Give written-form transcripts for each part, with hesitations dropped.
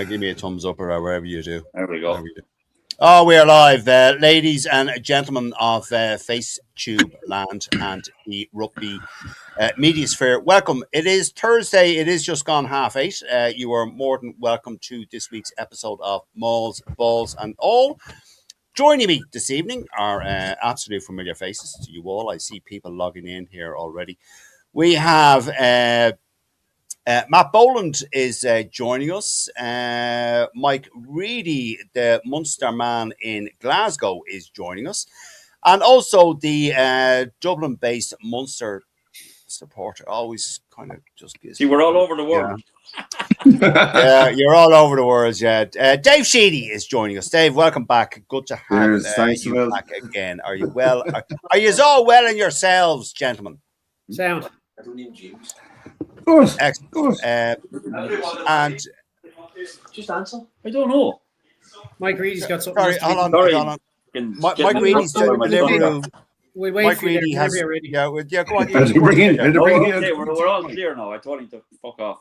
Give me a thumbs up or wherever you do. There we go. Oh, we are live, ladies and gentlemen of FaceTube land and the rugby media sphere. Welcome. It is Thursday. It is just gone 8:30. You are more than welcome to this week's episode of Mauls, Balls and All. Joining me this evening are absolute familiar faces to you all. I see people logging in here already. We have Matt Boland is joining us. Mike Reedy, the Munster man in Glasgow, is joining us. And also the Dublin-based Munster supporter. Always kind of just gives... See, we're all over the world. Yeah, you're all over the world, yeah. Dave Sheedy is joining us. Dave, welcome back. Good to have you back again. Are you well? Are you all well in yourselves, gentlemen? Sound. I don't need juice. Excellent. And just answer. I don't know. Mike Reedy's got something. Sorry, hold on. Mike Reedy's doing Deliveroo. We wait Mike for you Reedy there. has. Yeah, go on. Okay, we're all clear now. I told him to fuck off.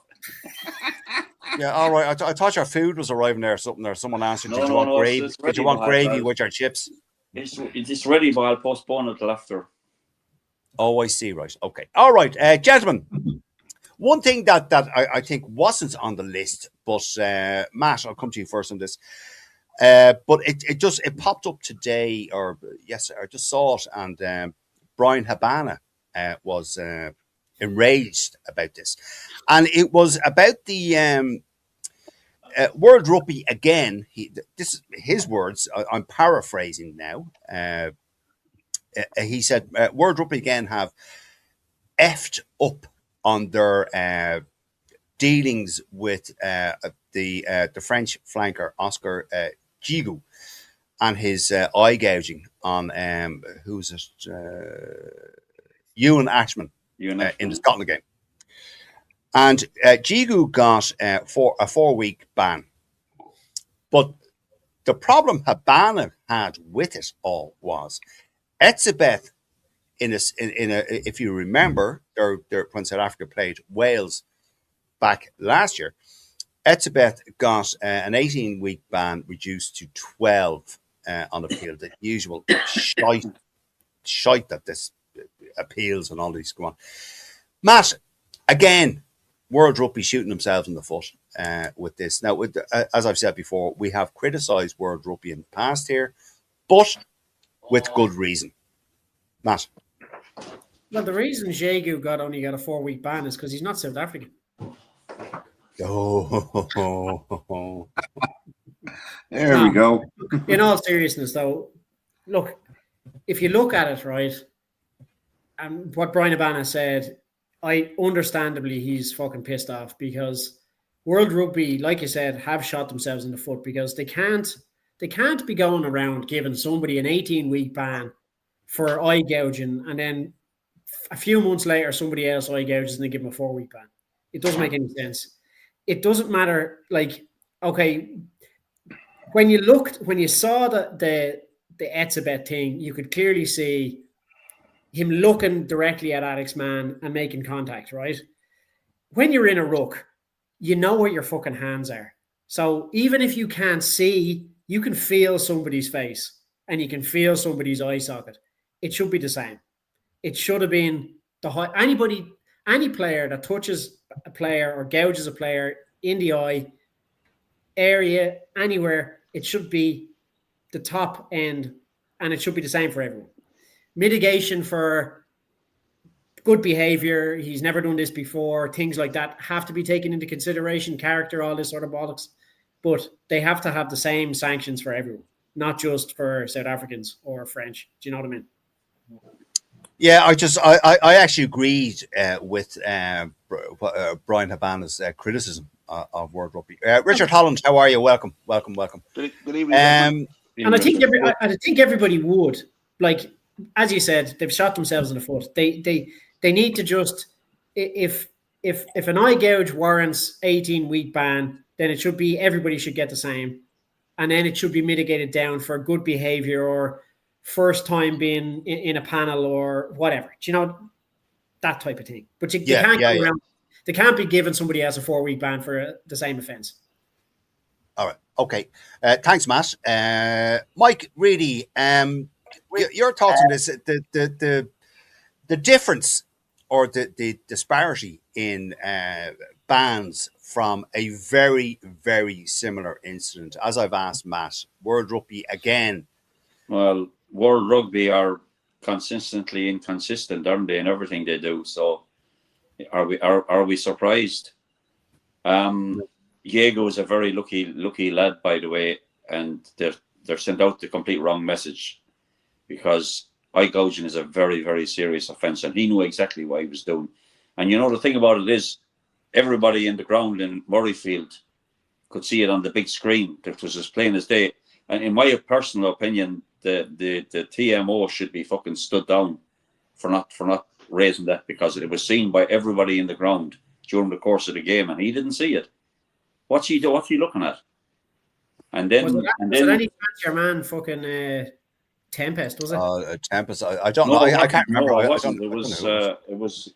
Yeah, all right. I thought your food was arriving there or something. Or someone asked you, did you want gravy with your chips? It's ready, but I'll postpone it till after. Oh, I see. Right. Okay. All right, gentlemen. One thing that I think wasn't on the list, but Matt, I'll come to you first on this. But it popped up today, or yesterday, I just saw it, and Brian Habana was enraged about this, and it was about the World Rugby again. This is his words. I'm paraphrasing now. He said, "World Rugby again have effed up on their dealings with the French flanker Oscar Giroud and his eye gouging on who's it? Ewan Ashman in the Scotland game." And Giroud got for a 4-week ban, but the problem Habana had with it all was Etzebeth. If you remember, when South Africa played Wales back last year, Etzebeth got an 18-week ban reduced to 12 on appeal. The usual shite that this appeals and all these go on. Matt, again, World Rugby shooting themselves in the foot with this. Now, as I've said before, we have criticised World Rugby in the past here, but with good reason. Matt. Well, the reason Jagu only got a 4-week ban is because he's not South African. Oh, there we go. In all seriousness, though, look, if you look at it, right, and what Brian Habana said, understandably he's fucking pissed off because World Rugby, like you said, have shot themselves in the foot because they can't be going around giving somebody an 18-week ban for eye gouging, and then a few months later somebody else eye gouges and they give them a 4-week ban. It doesn't make any sense. It doesn't matter. Like, okay, when you saw the Etzebeth thing, you could clearly see him looking directly at Alex Mann and making contact, right? When you're in a ruck, you know where your fucking hands are. So even if you can't see, you can feel somebody's face and you can feel somebody's eye socket. It should be the same. It should have been any player that touches a player or gouges a player in the eye area, anywhere, it should be the top end, and it should be the same for everyone. Mitigation for good behavior, he's never done this before, things like that have to be taken into consideration, character, all this sort of bollocks, but they have to have the same sanctions for everyone, not just for South Africans or French. Do you know what I mean? Yeah, I actually agreed with Brian Habana's criticism of World Rugby. Richard Holland, how are you? Welcome. Good evening. And I think everybody would, like, as you said, they've shot themselves in the foot. They need to just, if an eye gouge warrants 18-week ban, then it should be everybody should get the same, and then it should be mitigated down for good behavior or first time being in a panel or whatever. Do you know, that type of thing? But they can't go around. They can't be giving somebody else a 4-week ban for the same offence. Okay. Thanks, Matt. Mike, really, your thoughts on this? The difference or the disparity in bans from a very, very similar incident. As I've asked Matt, World Rugby again. Well, World Rugby are consistently inconsistent, aren't they, in everything they do? So, are we surprised? Diego is a very lucky lad, by the way, and they're sent out the complete wrong message, because eye gouging is a very, very serious offence, and he knew exactly what he was doing. And you know, the thing about it is, everybody in the ground in Murrayfield could see it on the big screen. It was as plain as day. And in my personal opinion, the TMO should be fucking stood down for not raising that, because it was seen by everybody in the ground during the course of the game, and he didn't see it. What's he looking at? And then, was it any chance your man fucking Tempest, was it? Tempest. I don't know. I can't remember. No, it wasn't. It was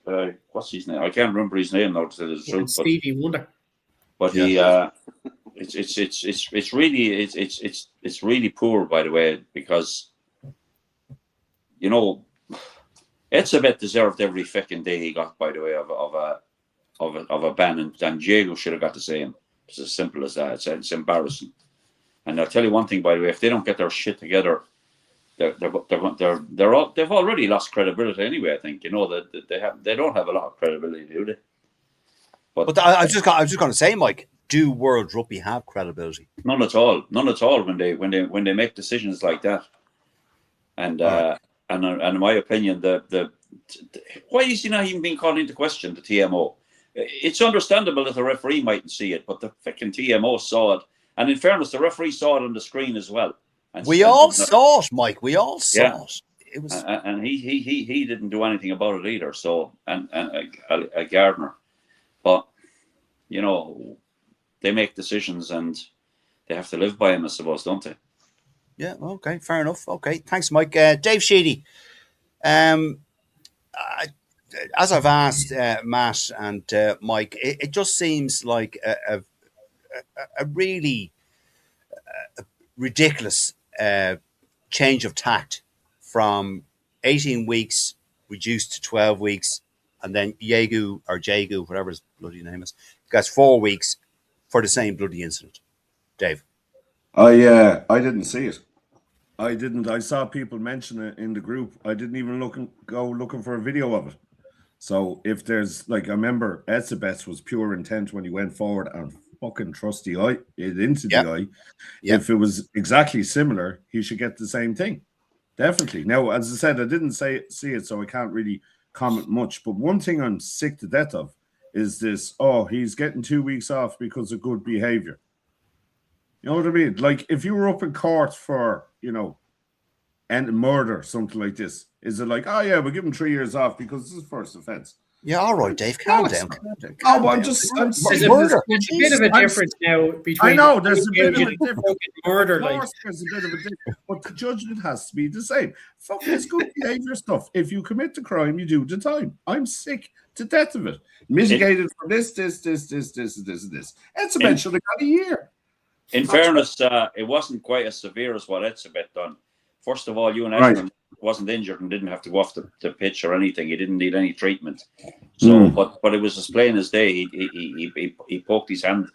what's his name? I can't remember his name now, to tell the truth. Stevie Wonder. But Yeah. it's really poor, by the way, because, you know, Etzebeth deserved every fucking day he got, by the way, of a ban, and Diego should have got the same. It's as simple as that. It's embarrassing. And I'll tell you one thing, by the way, if they don't get their shit together, they've already lost credibility anyway. I think, you know, that they don't have a lot of credibility, do they? But I was just going to say, Mike, do World Rugby have credibility? None at all. None at all when they make decisions like that. And and in my opinion, why is he not even being called into question, the TMO? It's understandable that the referee mightn't see it, but the fucking TMO saw it. And in fairness, the referee saw it on the screen as well. We all saw it, Mike. We all saw it. It was, and he didn't do anything about it either. So, and a Gardner, but you know, they make decisions and they have to live by them, I suppose, don't they? Yeah. Okay. Fair enough. Okay. Thanks, Mike. Dave Sheedy. As I've asked Matt and Mike, it just seems like a really ridiculous change of tact from 18 weeks reduced to 12 weeks, and then Jagu, whatever his bloody name is, gets 4 weeks for the same bloody incident. Dave? I didn't see it. I didn't. I saw people mention it in the group. I didn't even go looking for a video of it. So if there's, like, I remember Etzebeth was pure intent when he went forward and fucking thrust the eye into the eye. Yep. If it was exactly similar, he should get the same thing. Definitely. Now, as I said, I didn't see it, so I can't really comment much. But one thing I'm sick to death of is this, he's getting 2 weeks off because of good behavior. You know what I mean? Like, if you were up in court for, you know, and murder, something like this, is it like, we'll give him 3 years off because this is first offense? Yeah, all right, Dave, calm down. I'm there's a bit of a difference now between. I know there's a bit of a difference. Murder, of course, there's a bit of a difference, but the judgment has to be the same. Fuck this good behavior stuff. If you commit the crime, you do the time. I'm sick to death of it. Mitigated for this. Etzebeth should have got a year. In fairness, it wasn't quite as severe as what Etzebeth done. First of all, Ewan Ashton wasn't injured and didn't have to go off the pitch or anything. He didn't need any treatment. So, but it was as plain as day. He poked his hand.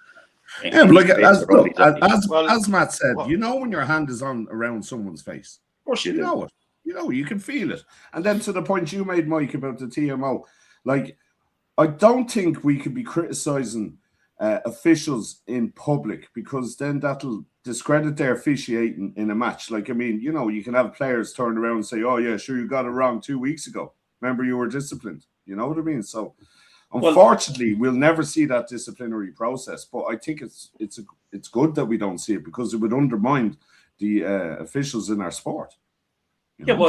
Yeah, but like as Matt said, you know when your hand is on around someone's face. Of course you do. Know it. You know, you can feel it. And then to the point you made, Mike, about the TMO, like, I don't think we could be criticising officials in public, because then that'll discredit their officiating in a match. Like, I mean, you know, you can have players turn around and say, "Oh yeah, sure, you got it wrong 2 weeks ago. Remember, you were disciplined." You know what I mean? So, unfortunately, we'll never see that disciplinary process. But I think it's good that we don't see it, because it would undermine the officials in our sport. You know? Yeah, well,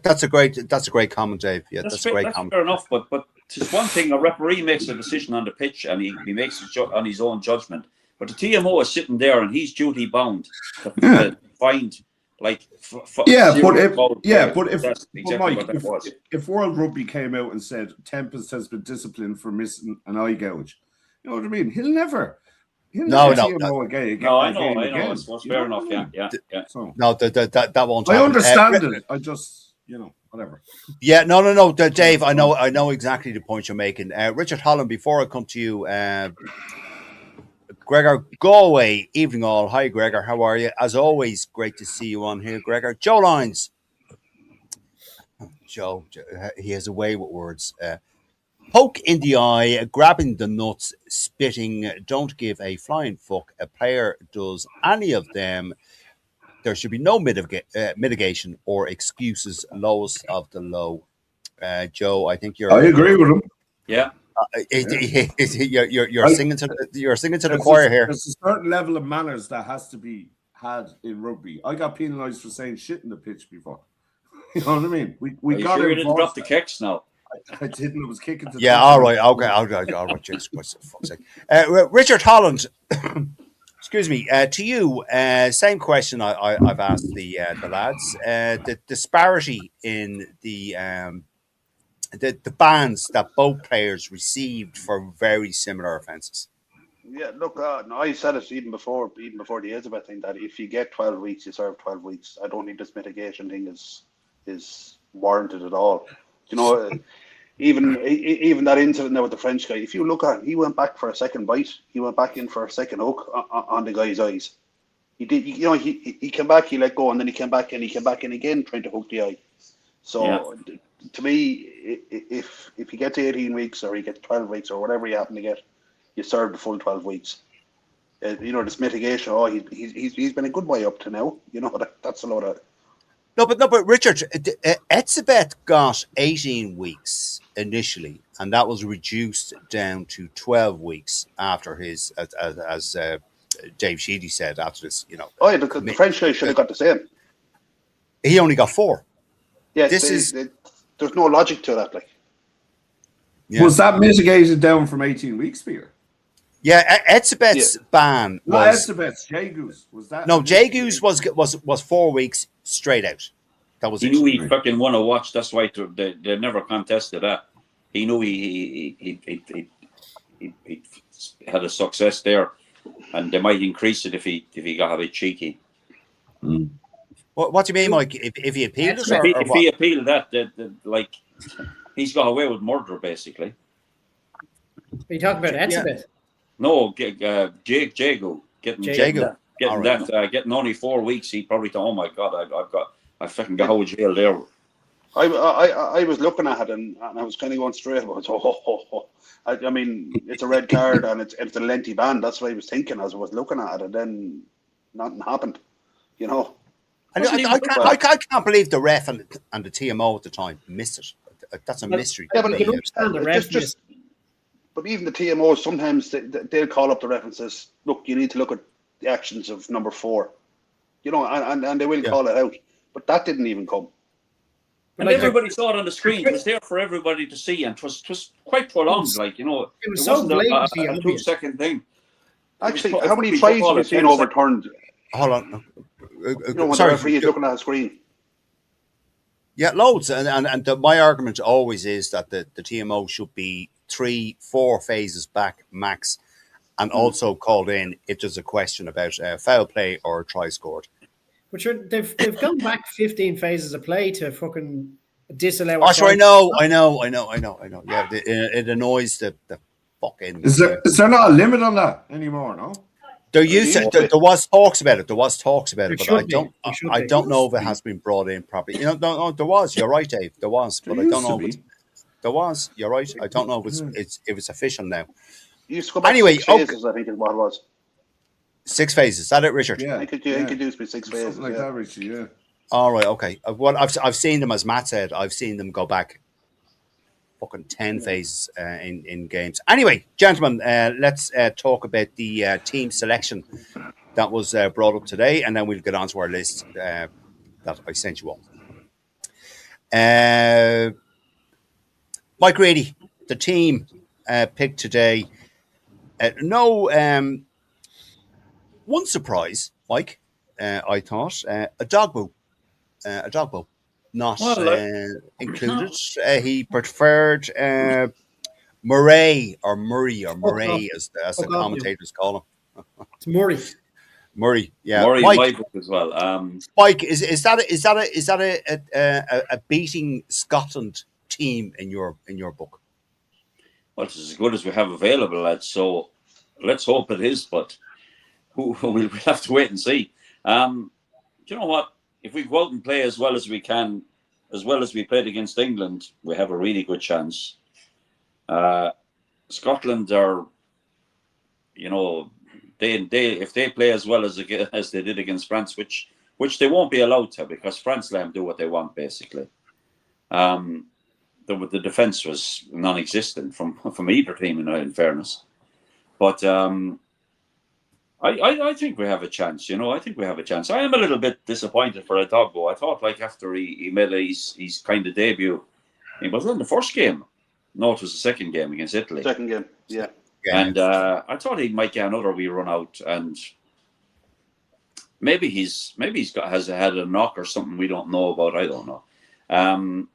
that's a great comment, Dave. Yeah, that's a great comment. Fair enough, but it's one thing, a referee makes a decision on the pitch and he makes it on his own judgment. But the TMO is sitting there and he's duty bound to find, like, if World Rugby came out and said Tempest has been disciplined for missing an eye gouge, you know what I mean? He'll never He'll No, never no, see him again. No, I know. Again. It's You fair know enough. what I mean? Yeah. So no, that won't I happen. understand it. I just, whatever. Yeah, no, Dave. I know exactly the point you're making. Richard Holland. Before I come to you, Gregor Galway, evening all. Hi, Gregor. How are you? As always, great to see you on here, Gregor. Joe Lines. Joe, he has a way with words. Poke in the eye, grabbing the nuts, spitting, don't give a fuck. A player does any of them. There should be no mitigation or excuses. Lowest of the low. Joe, I think I agree with him. Yeah. you're singing to the There's choir here. there's a certain level of manners that has to be had in rugby. I got penalised for saying shit in the pitch before. You know what I mean? Are We you got sure to you didn't drop enforce the that. kicks now? I didn't. I was kicking to Yeah, all right, okay, all right. Jesus Christ, for fuck's sake. Richard Holland, excuse me. To you, same question I've asked the lads. The disparity in the bans that both players received for very similar offences. Yeah, look, no, I said it even before the Elizabeth thing, that if you get 12 weeks, you serve 12 weeks. I don't think this mitigation thing is warranted at all. You know, even that incident there with the French guy. If you look at him, he went back for a second bite. He went back in for a second hook on the guy's eyes. He did. You know, he came back, he let go, and then he came back in again, trying to hook the eye. So to me, if he gets 18 weeks or he gets 12 weeks or whatever he happened to get, you serve the full 12 weeks. This mitigation. Oh, he's been a good boy up to now. You know that's a lot of. No, but Richard, Etzebeth got 18 weeks initially, and that was reduced down to 12 weeks after his, as Dave Sheedy said, after this. Oh, yeah, the French guy should have got the same. He only got 4. Yes, This there's no logic to that. Like, Was that mitigated down from 18 weeks, Peter? Yeah, Etzebeth's ban was. Not Etzebeth's, Jagu's. Was that? No, Jagu's was 4 weeks straight out. That was He it. knew he fucking won a watch. That's why they never contested that. He knew he had a success there, and they might increase it if he got a bit cheeky. What do you mean, Mike? If he appealed it, If he appealed that, like he's got away with murder, basically. Are you talking about Etzebeth? No, Jago getting Jago. Getting only 4 weeks. He probably thought, "Oh my God, I fucking got out of jail there." I was looking at it and I was kind of going straight about. I mean, it's a red card and it's a lengthy ban. That's what I was thinking as I was looking at it, and then nothing happened. You know. I can't believe the ref and the TMO at the time missed it. That's a mystery. Yeah, but I can understand the ref missed. But even the TMOs, sometimes they'll call up the ref and says, "Look, you need to look at the actions of number 4." You know, and they will call it out. But that didn't even come. And everybody saw it on the screen. It was there for everybody to see, and it was quite prolonged. It was so wasn't a obvious. 2-second thing. Actually, how many tries have you seen overturned? Hold on. When the referee is looking at a screen. Yeah, loads. And my argument always is that the TMO should be 3-4 phases back max, and also called in if there's a question about foul play or a try scored. But they've gone back 15 phases of play to fucking disallow. Oh, sure, I know. Yeah, it annoys the fucking. Is there not a limit on that anymore? No. There was talks about it. But I don't know if it has been brought in properly. No, there was. You're right, Dave. There was, but I don't know. There was. You're right. I don't know if it's official now. You used to go back anyway, 6 phases, I think is what it was. 6 phases. Is that it, Richard? Yeah, I think it used to be 6 phases. Something like that, Richard. Yeah. All right. Okay. Well, I've seen them, as Matt said. I've seen them go back fucking 10 phases in games. Anyway, gentlemen, let's talk about the team selection that was brought up today, and then we'll get on to our list that I sent you all. Mike Grady, the team picked today. One surprise, Mike, I thought, a dogbo. Not included. He preferred Murray, as the commentators call him. It's Murray. Murray, yeah. Murray, Mike, my book as well. Mike, is that a beating Scotland team in your book? Well, it's as good as we have available, lads. So let's hope it is, but we'll have to wait and see. Do you know what? If we go out and play as well as we can, as well as we played against England, we have a really good chance. Scotland are, you know, they if they play as well as they did against France, which they won't be allowed to, because France let them do what they want basically. The defense was non-existent from either team, in fairness. But I think we have a chance. You know, I think we have a chance. I am a little bit disappointed for Doggo. I thought, like, after he made his kind of debut, it was in the first game. No, it was the second game against Italy. Second game, yeah. And I thought he might get another wee run out, and maybe has had a knock or something we don't know about. I don't know. I'm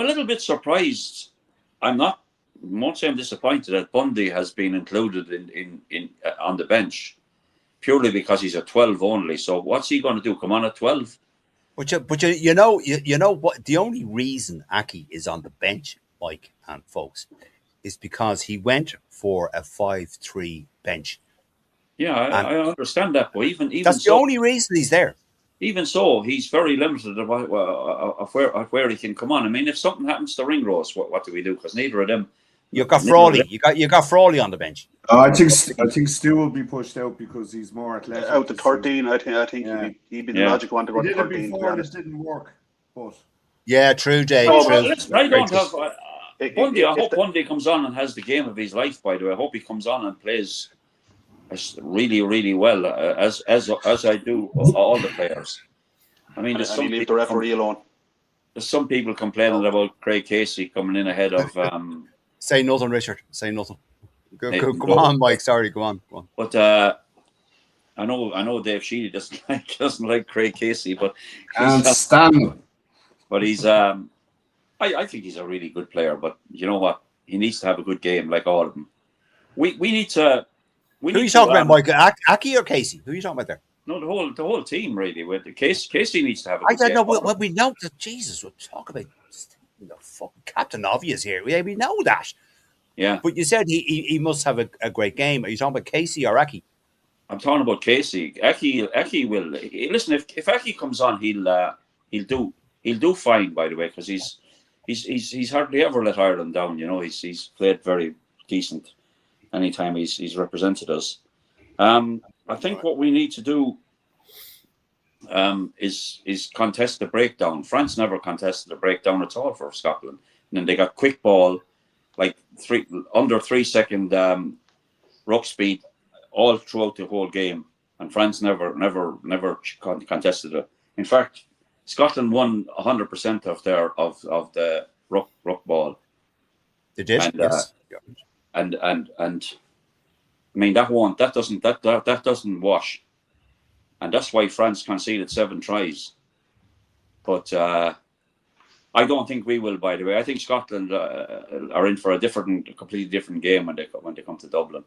a little bit surprised. Won't say I'm disappointed that Bundy has been included in on the bench, purely because he's a 12 only. So what's he going to do? Come on at 12? But you know what? The only reason Aki is on the bench, Mike and folks, is because he went for a 5-3 bench. Yeah, I understand that, but even that's the only reason he's there. Even so, he's very limited of where he can come on. I mean, if something happens to Ringrose, what do we do? Because neither of them. You got Frawley. You got Frawley on the bench. I think Stu will be pushed out because he's more athletic. Out to 13, I think he'd be the logical one to go to 13. It before, it didn't work, but yeah, true, Dave. I don't have. Bundy, I hope Bundy comes on and has the game of his life. By the way, I hope he comes on and plays really, really well, as I do all the players. I mean, and leave the referee alone. There's some people complaining about Craig Casey coming in ahead of. Say nothing, Richard. Say nothing. Go on, Mike. Sorry, go on. But I know Dave Sheedy doesn't like Craig Casey, but he's I think he's a really good player. But you know what? He needs to have a good game, like all of them. We need to. Who are you talking about, Mike? Aki or Casey? Who are you talking about there? No, the whole team really. With Casey needs to have a good game. I don't know. Well, we know that Jesus. We'll talk about the fucking Captain Obvious here. We know that. Yeah. But you said he must have a great game. Are you talking about Casey or Aki? I'm talking about Casey. Aki will listen. If Aki comes on, he'll do fine. By the way, because he's hardly ever let Ireland down. You know, he's played very decent anytime he's represented us. I think what we need to do is contest the breakdown. France never contested the breakdown at all for Scotland. And then they got quick ball, like under 3 second ruck speed all throughout the whole game. And France never contested it. In fact, Scotland won 100% of the ruck ball. They did. And, yes. And I mean that doesn't wash, and that's why France conceded 7 tries. But I don't think we will. By the way, I think Scotland are in for a completely different game when they come to Dublin.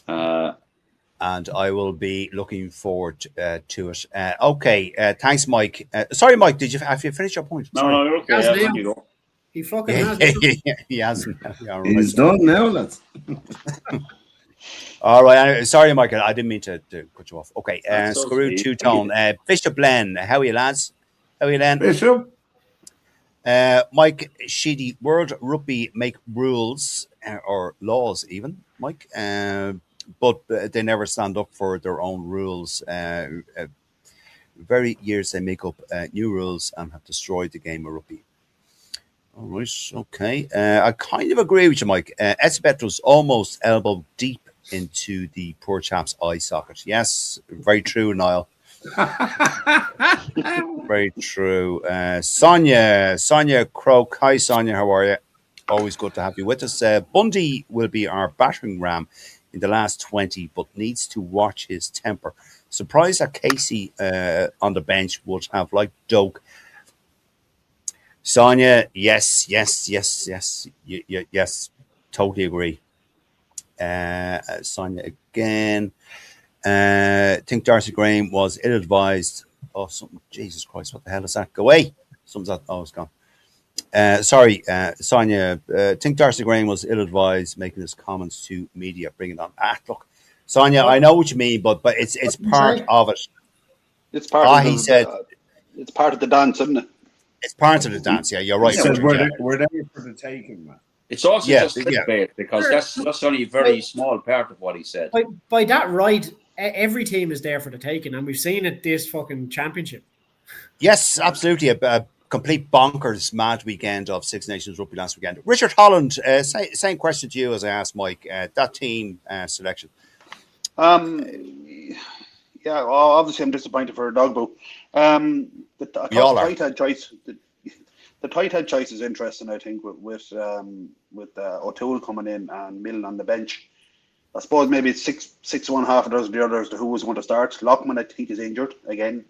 And I will be looking forward to it. Okay, thanks, Mike. Sorry, Mike. Have you finished your point? No, you're okay. He fucking has. He hasn't. Yeah, right. He's done now, lads. All right. Sorry, Michael. I didn't mean to cut you off. Okay. Screw two-tone. Bishop Len. How are you, lads? How are you, Len? Bishop. Mike Sheedy. World Rugby make rules or laws even, Mike. But they never stand up for their own rules. Very years they make up new rules and have destroyed the game of rugby. All right, okay. I kind of agree with you, Mike. Elizabeth was almost elbow deep into the poor chap's eye socket. Yes, very true, Niall. Very true. Sonia Croak. Hi, Sonia. How are you? Always good to have you with us. Bundy will be our battering ram in the last 20, but needs to watch his temper. Surprised that Casey on the bench would have like Doak. Sonia, yes, totally agree. Sonia again. Think Darcy Graham was ill-advised. Oh, something! Jesus Christ, what the hell is that? Go away! Something's that. Oh, it's gone. Sorry, Sonia. Think Darcy Graham was ill-advised making his comments to media, bringing on. Look, Sonia, I know what you mean, but it's part of it. It's part of He said it's part of the dance, isn't it? it's part of the dance. Yeah, you're right. He said Richard, we're there for the taking, man. It's also just clickbait because that's only a very small part of what he said. By that right, every team is there for the taking, and we've seen it this fucking championship. Yes, absolutely. A complete bonkers mad weekend of Six Nations rugby last weekend. Richard Holland, same question to you as I asked Mike. That team selection. Yeah, well, obviously I'm disappointed for Dogbo. The tight head choice. The tight head choice is interesting. I think with O'Toole coming in and Milne on the bench. I suppose maybe it's six one half a dozen the others. Who was going to start? Lockman, I think, is injured again.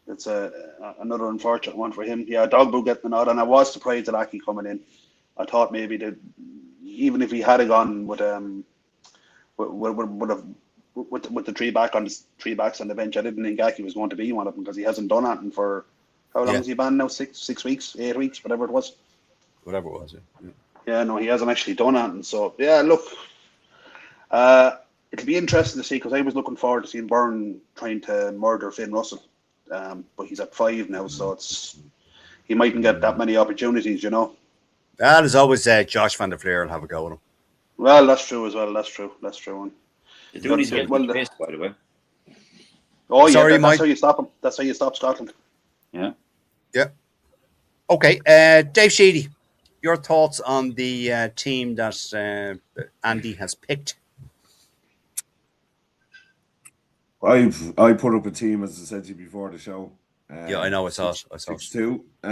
It's another unfortunate one for him. Yeah, Dogbo getting the nod, and I was surprised at Aki coming in. I thought maybe that even if he had gone with the three backs on the bench, I didn't think Aki was going to be one of them because he hasn't done anything for how long has he been now? 6 weeks, 8 weeks, whatever it was. Whatever it was. Yeah, no, he hasn't actually done anything. So yeah, look, it'll be interesting to see because I was looking forward to seeing Byrne trying to murder Finn Russell, but he's at 5 now, so he mightn't get that many opportunities, you know. There's always Josh van der Fleer will have a go with him. Well, that's true as well. That's true. And the dude is getting the pace, by the way. Oh yeah, sorry, that's how you stop him. That's how you stop Scotland. Yeah. Okay, Dave Sheedy, your thoughts on the team that Andy has picked? I put up a team, as I said to you before the show. Yeah, I know. I saw it. 6-2. I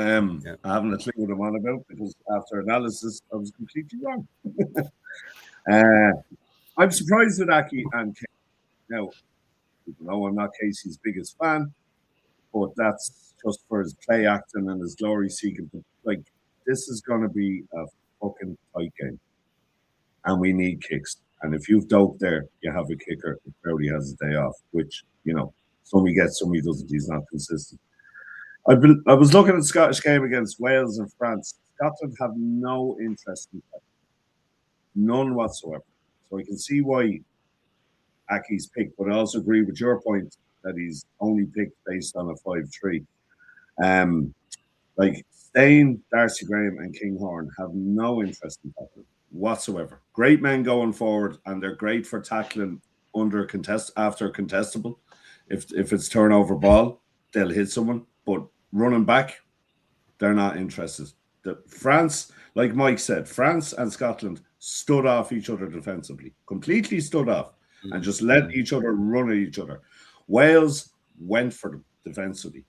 haven't a clue what I'm on about because after analysis, I was completely wrong. I'm surprised with Aki and Casey. Now, people know I'm not Casey's biggest fan, but that's just for his play acting and his glory seeking. Like, this is going to be a fucking tight game, and we need kicks. And if you've doped there, you have a kicker. If Brody has a day off, which, you know, some he gets, some he doesn't. He's not consistent. I was looking at the Scottish game against Wales and France. Scotland have no interest in that. None whatsoever. So I can see why Aki's picked, but I also agree with your point that he's only picked based on a 5-3. Like Stain, Darcy Graham, and Kinghorn have no interest in tackling whatsoever. Great men going forward, and they're great for tackling after contestable. If it's turnover ball, they'll hit someone. But running back, they're not interested. France, like Mike said, France and Scotland stood off each other defensively, completely stood off, and just let each other run at each other. Wales went for them defensively.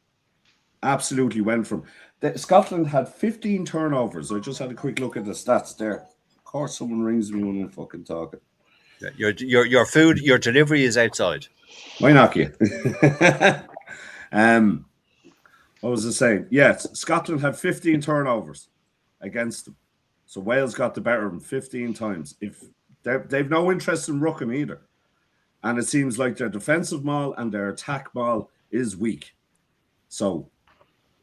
Absolutely went for them. Scotland had 15 turnovers. I just had a quick look at the stats there. Of course, someone rings me when I'm fucking talking. Yeah, your delivery is outside. Why knock you? What was I saying? Yes, Scotland had 15 turnovers against them. So Wales got the better of them 15 times. If they've no interest in rucking either. And it seems like their defensive maul and their attack maul is weak. So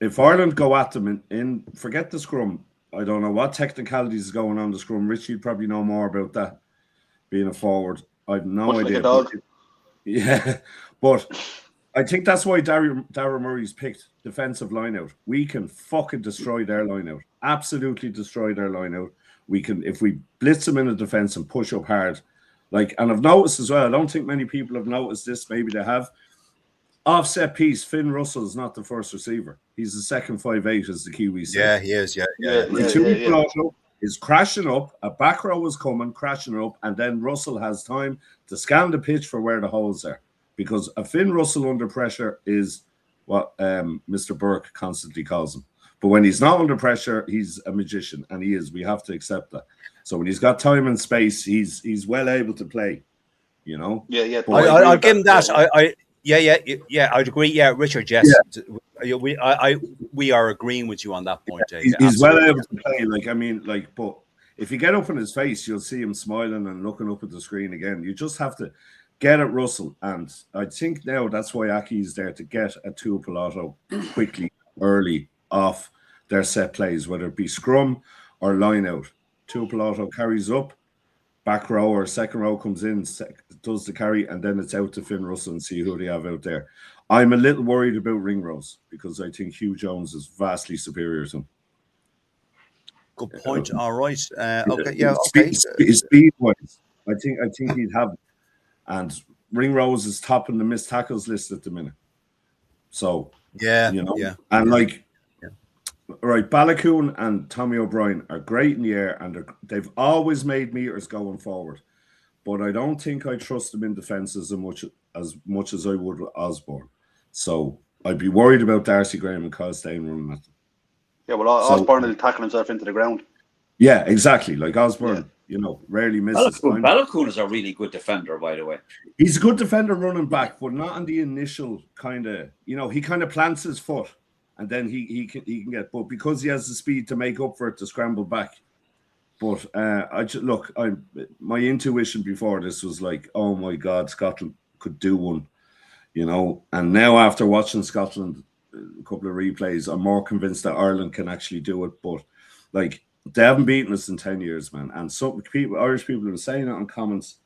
if Ireland go at them in forget the scrum, I don't know what technicalities is going on the scrum. Richie would probably know more about that, being a forward. I have no idea. Yeah, but I think that's why Darragh Murray's picked defensive lineout. We can fucking destroy their lineout. Absolutely destroy their lineout. We can, if we blitz them in the defense and push up hard. Like, and I've noticed as well, I don't think many people have noticed this, maybe they have. Offset piece, Finn Russell is not the first receiver. He's the second 5'8", as the Kiwis say. Yeah, he is. Is crashing up. A back row is coming, crashing up, and then Russell has time to scan the pitch for where the holes are. Because a Finn Russell under pressure is what Mr. Burke constantly calls him. But when he's not under pressure, he's a magician, and he is. We have to accept that. So when he's got time and space, he's well able to play. You know. Yeah. I'll give him that. I'd agree. Yeah, Richard. Yes, we are agreeing with you on that point. He's well able to play. But if you get up in his face, you'll see him smiling and looking up at the screen again. You just have to get at Russell. And I think now that's why Aki is there, to get a Tuipulotu quickly, early off their set plays, whether it be scrum or line out. Tuipulotu carries up, back row or second row comes in, does the carry, and then it's out to Finn Russell and see who they have out there. I'm a little worried about ring-rows because I think Hugh Jones is vastly superior to him. Good point. All right. Okay. Yeah. Okay. Speed-wise, I think he'd have it. And Ringrose is top in the missed tackles list at the minute. So, yeah, you know, yeah. And right, Balakoon and Tommy O'Brien are great in the air, and they've always made meters going forward. But I don't think I trust them in defence as much as I would with Osborne. So I'd be worried about Darcy Graham and Kyle Stein running at them. Yeah, well, Osborne will tackle himself into the ground. Yeah, exactly. Like Osborne, you know, rarely misses. Balakoon is a really good defender, by the way. He's a good defender running back, but not on the initial kind of, you know, he kind of plants his foot and then he can get, but because he has the speed to make up for it to scramble back. But my intuition before this was like, oh my God, Scotland could do one, you know. And now after watching Scotland, a couple of replays, I'm more convinced that Ireland can actually do it. But like, they haven't beaten us in 10 years, man. And some people, Irish people, have been saying it on comments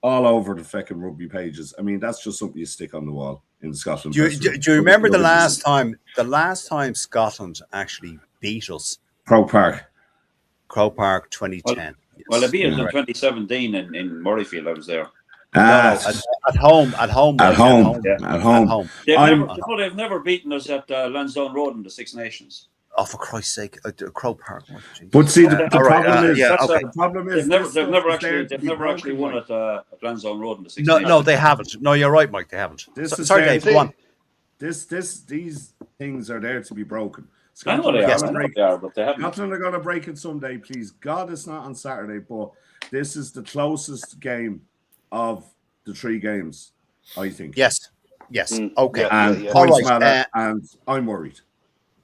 all over the fucking rugby pages. I mean, that's just something you stick on the wall in Scotland. Do you remember the last time Scotland actually beat us? Croke Park 2010. Well, it beat us in 2017 in Murrayfield. I was there. At home. They've never beaten us at Lansdowne Road in the Six Nations. Oh, for Christ's sake, Croke Park. But see, the problem is, they've never actually won at Lansdowne Road in the Six Nations. No, they haven't. No, you're right, Mike. They haven't. Sorry, Dave. Go on. These things are there to be broken. I know they are, but they haven't. Scotland are going to break it someday, please. God, it's not on Saturday, but this is the closest game of the 3 games, I think. Yes. Okay. And points matter, and I'm worried.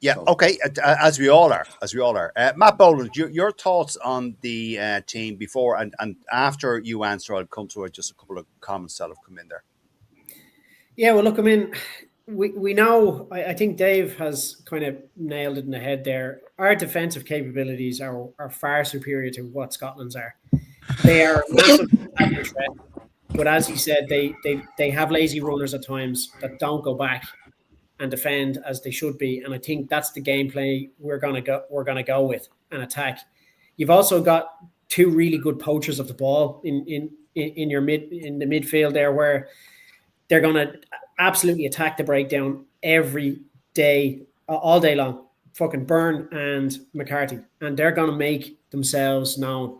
Yeah. Okay. As we all are. Matt Boland, your thoughts on the team before and after you answer, I'll come to just a couple of comments that have come in there. Yeah. Well, look, I mean, we know. I think Dave has kind of nailed it in the head there. Our defensive capabilities are far superior to what Scotland's are. They are massive attacking threat, but as he said, they have lazy runners at times that don't go back and defend as they should be, and I think that's the gameplay we're gonna go with and attack. You've also got 2 really good poachers of the ball in the midfield there, where they're gonna absolutely attack the breakdown every day, all day long. Fucking Byrne and McCarthy, and they're gonna make themselves known.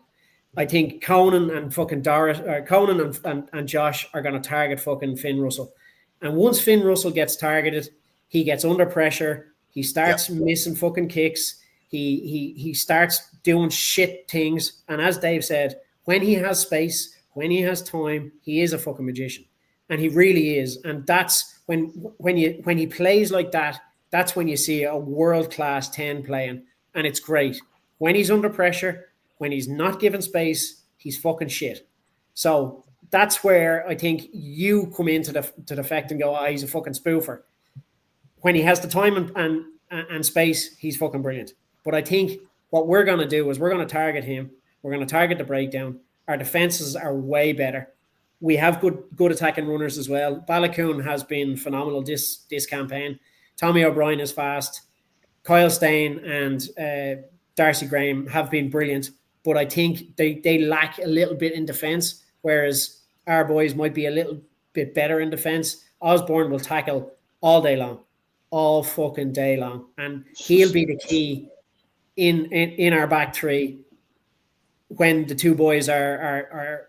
I think Conan and fucking Conan and Josh are gonna target fucking Finn Russell, and once Finn Russell gets targeted, he gets under pressure. He starts missing fucking kicks. He starts doing shit things. And as Dave said, when he has space, when he has time, he is a fucking magician, and he really is. And that's when he plays like that. That's when you see a world-class 10 playing, and it's great. When he's under pressure, when he's not given space, he's fucking shit. So that's where I think you come into the fact and go, he's a fucking spoofer. When he has the time and space, he's fucking brilliant. But I think what we're going to do is we're going to target him. We're going to target the breakdown. Our defenses are way better. We have good attacking runners as well. Balakoon has been phenomenal this campaign. Tommy O'Brien is fast. Kyle Stein and Darcy Graham have been brilliant. But I think they lack a little bit in defence, whereas our boys might be a little bit better in defence. Osborne will tackle all day long. All fucking day long, and he'll be the key in our back 3 when the 2 boys are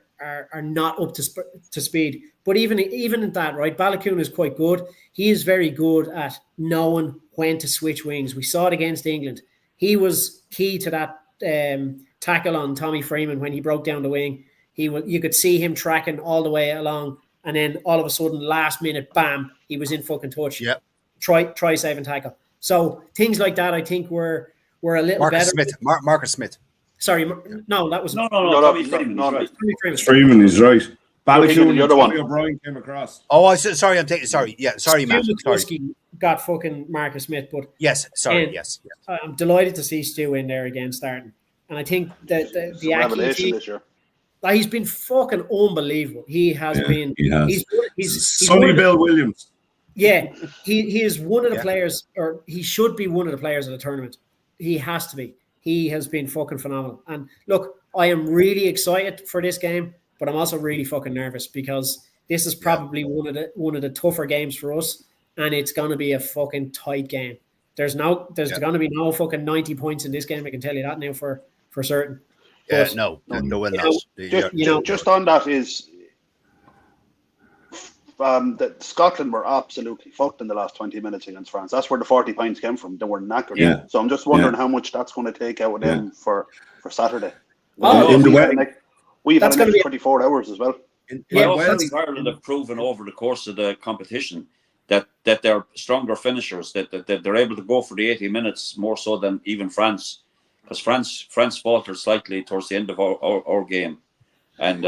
not up to speed. But even at that, right, Balakoon is quite good. He is very good at knowing when to switch wings. We saw it against England. He was key to that tackle on Tommy Freeman when he broke down the wing. You could see him tracking all the way along, and then all of a sudden, last minute, bam, he was in fucking touch. Yep. Try save and tackle. So things like that, I think we're a little better. Marcus Smith. Sorry, no, that was No, No, Tommy Freeman no, is right. Tommy Freeman. Freeman is right. thinking of Balakoon the and other one. Tommy O'Brien came across. Oh, sorry. I'm taking. Sorry. Yeah. Sorry, Stu Matt. Sorry. McCluskey got fucking Marcus Smith, but Yes. Sorry. And- Yes. I'm delighted to see Stu in there again starting. And I think that It's the a Aki revelation team, this year. he's been fucking unbelievable. He has been. He has. He's Sonny one of the- Bill Williams. Yeah, he is one of the Yeah. players, or he should be one of the players of the tournament. He has to be. He has been fucking phenomenal. And look, I am really excited for this game, but I'm also really fucking nervous because this is probably one of the tougher games for us, and it's gonna be a fucking tight game. There's gonna be no fucking 90 points in this game. I can tell you that now for certain. But No, will you not. know, Just on that is that Scotland were absolutely fucked in the last 20 minutes against France. That's where the 40 points came from. They were knackered. Yeah. So I'm just wondering how much that's going to take out of them for Saturday. Oh, in the way, We've had That's an gonna extra be- 24 hours as well. Yeah, I also that's- think Ireland have proven over the course of the competition that they're stronger finishers, that they're able to go for the 80 minutes more so than even France, because France faltered slightly towards the end of our game, and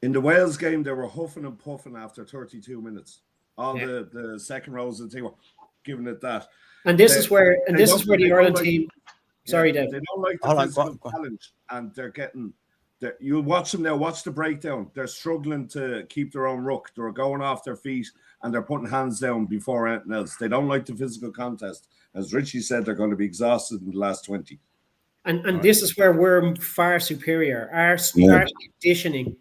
in the Wales game, they were huffing and puffing after 32 minutes. All Yeah. the second rows of the team were giving it that. and this They- is where they the don't Ireland like- team. Sorry, Dave. They don't like the Hold on, physical go on. challenge, and they're getting. You'll watch them now. Watch the breakdown. They're struggling to keep their own ruck. They're going off their feet and they're putting hands down before anything else. They don't like the physical contest. As Richie said, they're going to be exhausted in the last 20. And this is where we're far superior. Our conditioning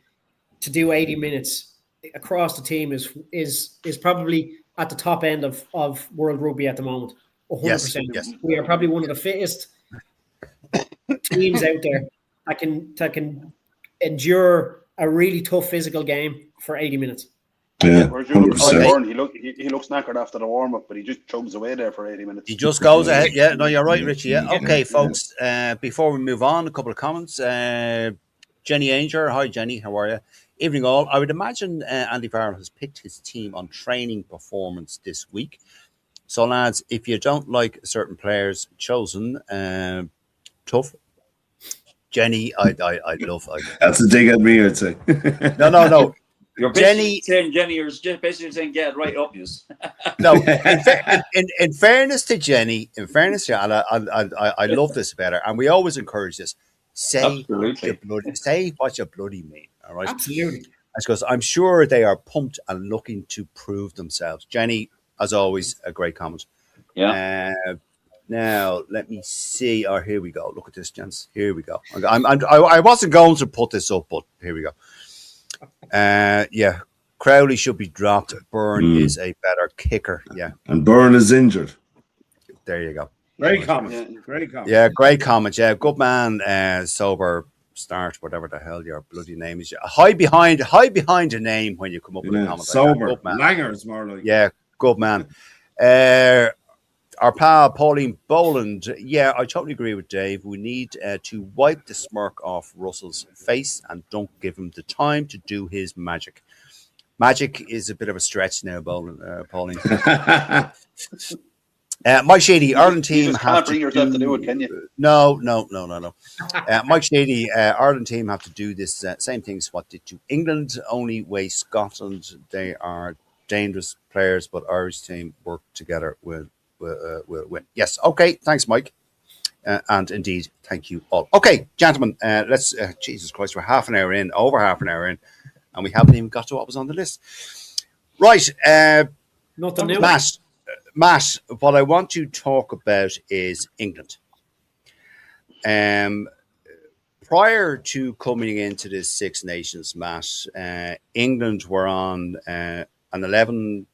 to do 80 minutes across the team is probably at the top end of world rugby at the moment. 100%. Yes. We are probably one of the fittest teams out there that can endure a really tough physical game for 80 minutes. Yeah, Whereas 100%. he looks knackered after the warm up, but he just chugs away there for 80 minutes. He just goes ahead. Yeah, no, you're right, Richie. Yeah. Okay, folks. Before we move on, a couple of comments. Jenny Ainger. Hi, Jenny. How are you? Evening all. I would imagine Andy Farrell has picked his team on training performance this week. So, lads, if you don't like certain players chosen, tough. Jenny, I love. That's a dig at me, I'd say. No. you're basically saying Jenny, you're just basically saying get it right up, yous. No, in fairness to Jenny, and I love this about her, and we always encourage this. Say what you bloody mean. All right, Absolutely. because I'm sure they are pumped and looking to prove themselves. Jenny, as always, a great comment. Yeah. Now let me see. Oh, here we go. Look at this, gents. Here we go. I wasn't going to put this up, but here we go. Yeah, Crowley should be dropped. Byrne is a better kicker. Yeah, And Byrne is injured. there you go. Great comment. Great comment. Yeah, great comment. Yeah, good man. Sober start, whatever the hell your bloody name is. Hide behind a name when you come up with a comment. Sober. Good man. Langer is more like. Yeah, good man. Our pal Pauline Boland. Yeah, I totally agree with Dave. We need to wipe the smirk off Russell's face and don't give him the time to do his magic. Magic is a bit of a stretch now, Pauline. Mike Shady, Ireland team can't bring yourself to do it, can you? No. Mike Shady, Ireland team have to do this same thing as what did to England. Only way Scotland, they are dangerous players, but Irish team work together will win. Yes. Okay. Thanks, Mike. And indeed, thank you all. Okay, gentlemen, let's. Jesus Christ, we're over half an hour in, and we haven't even got to what was on the list. Right. Nothing new. Matt, what I want to talk about is England. Prior to coming into this Six Nations, Matt, England were on an 11-12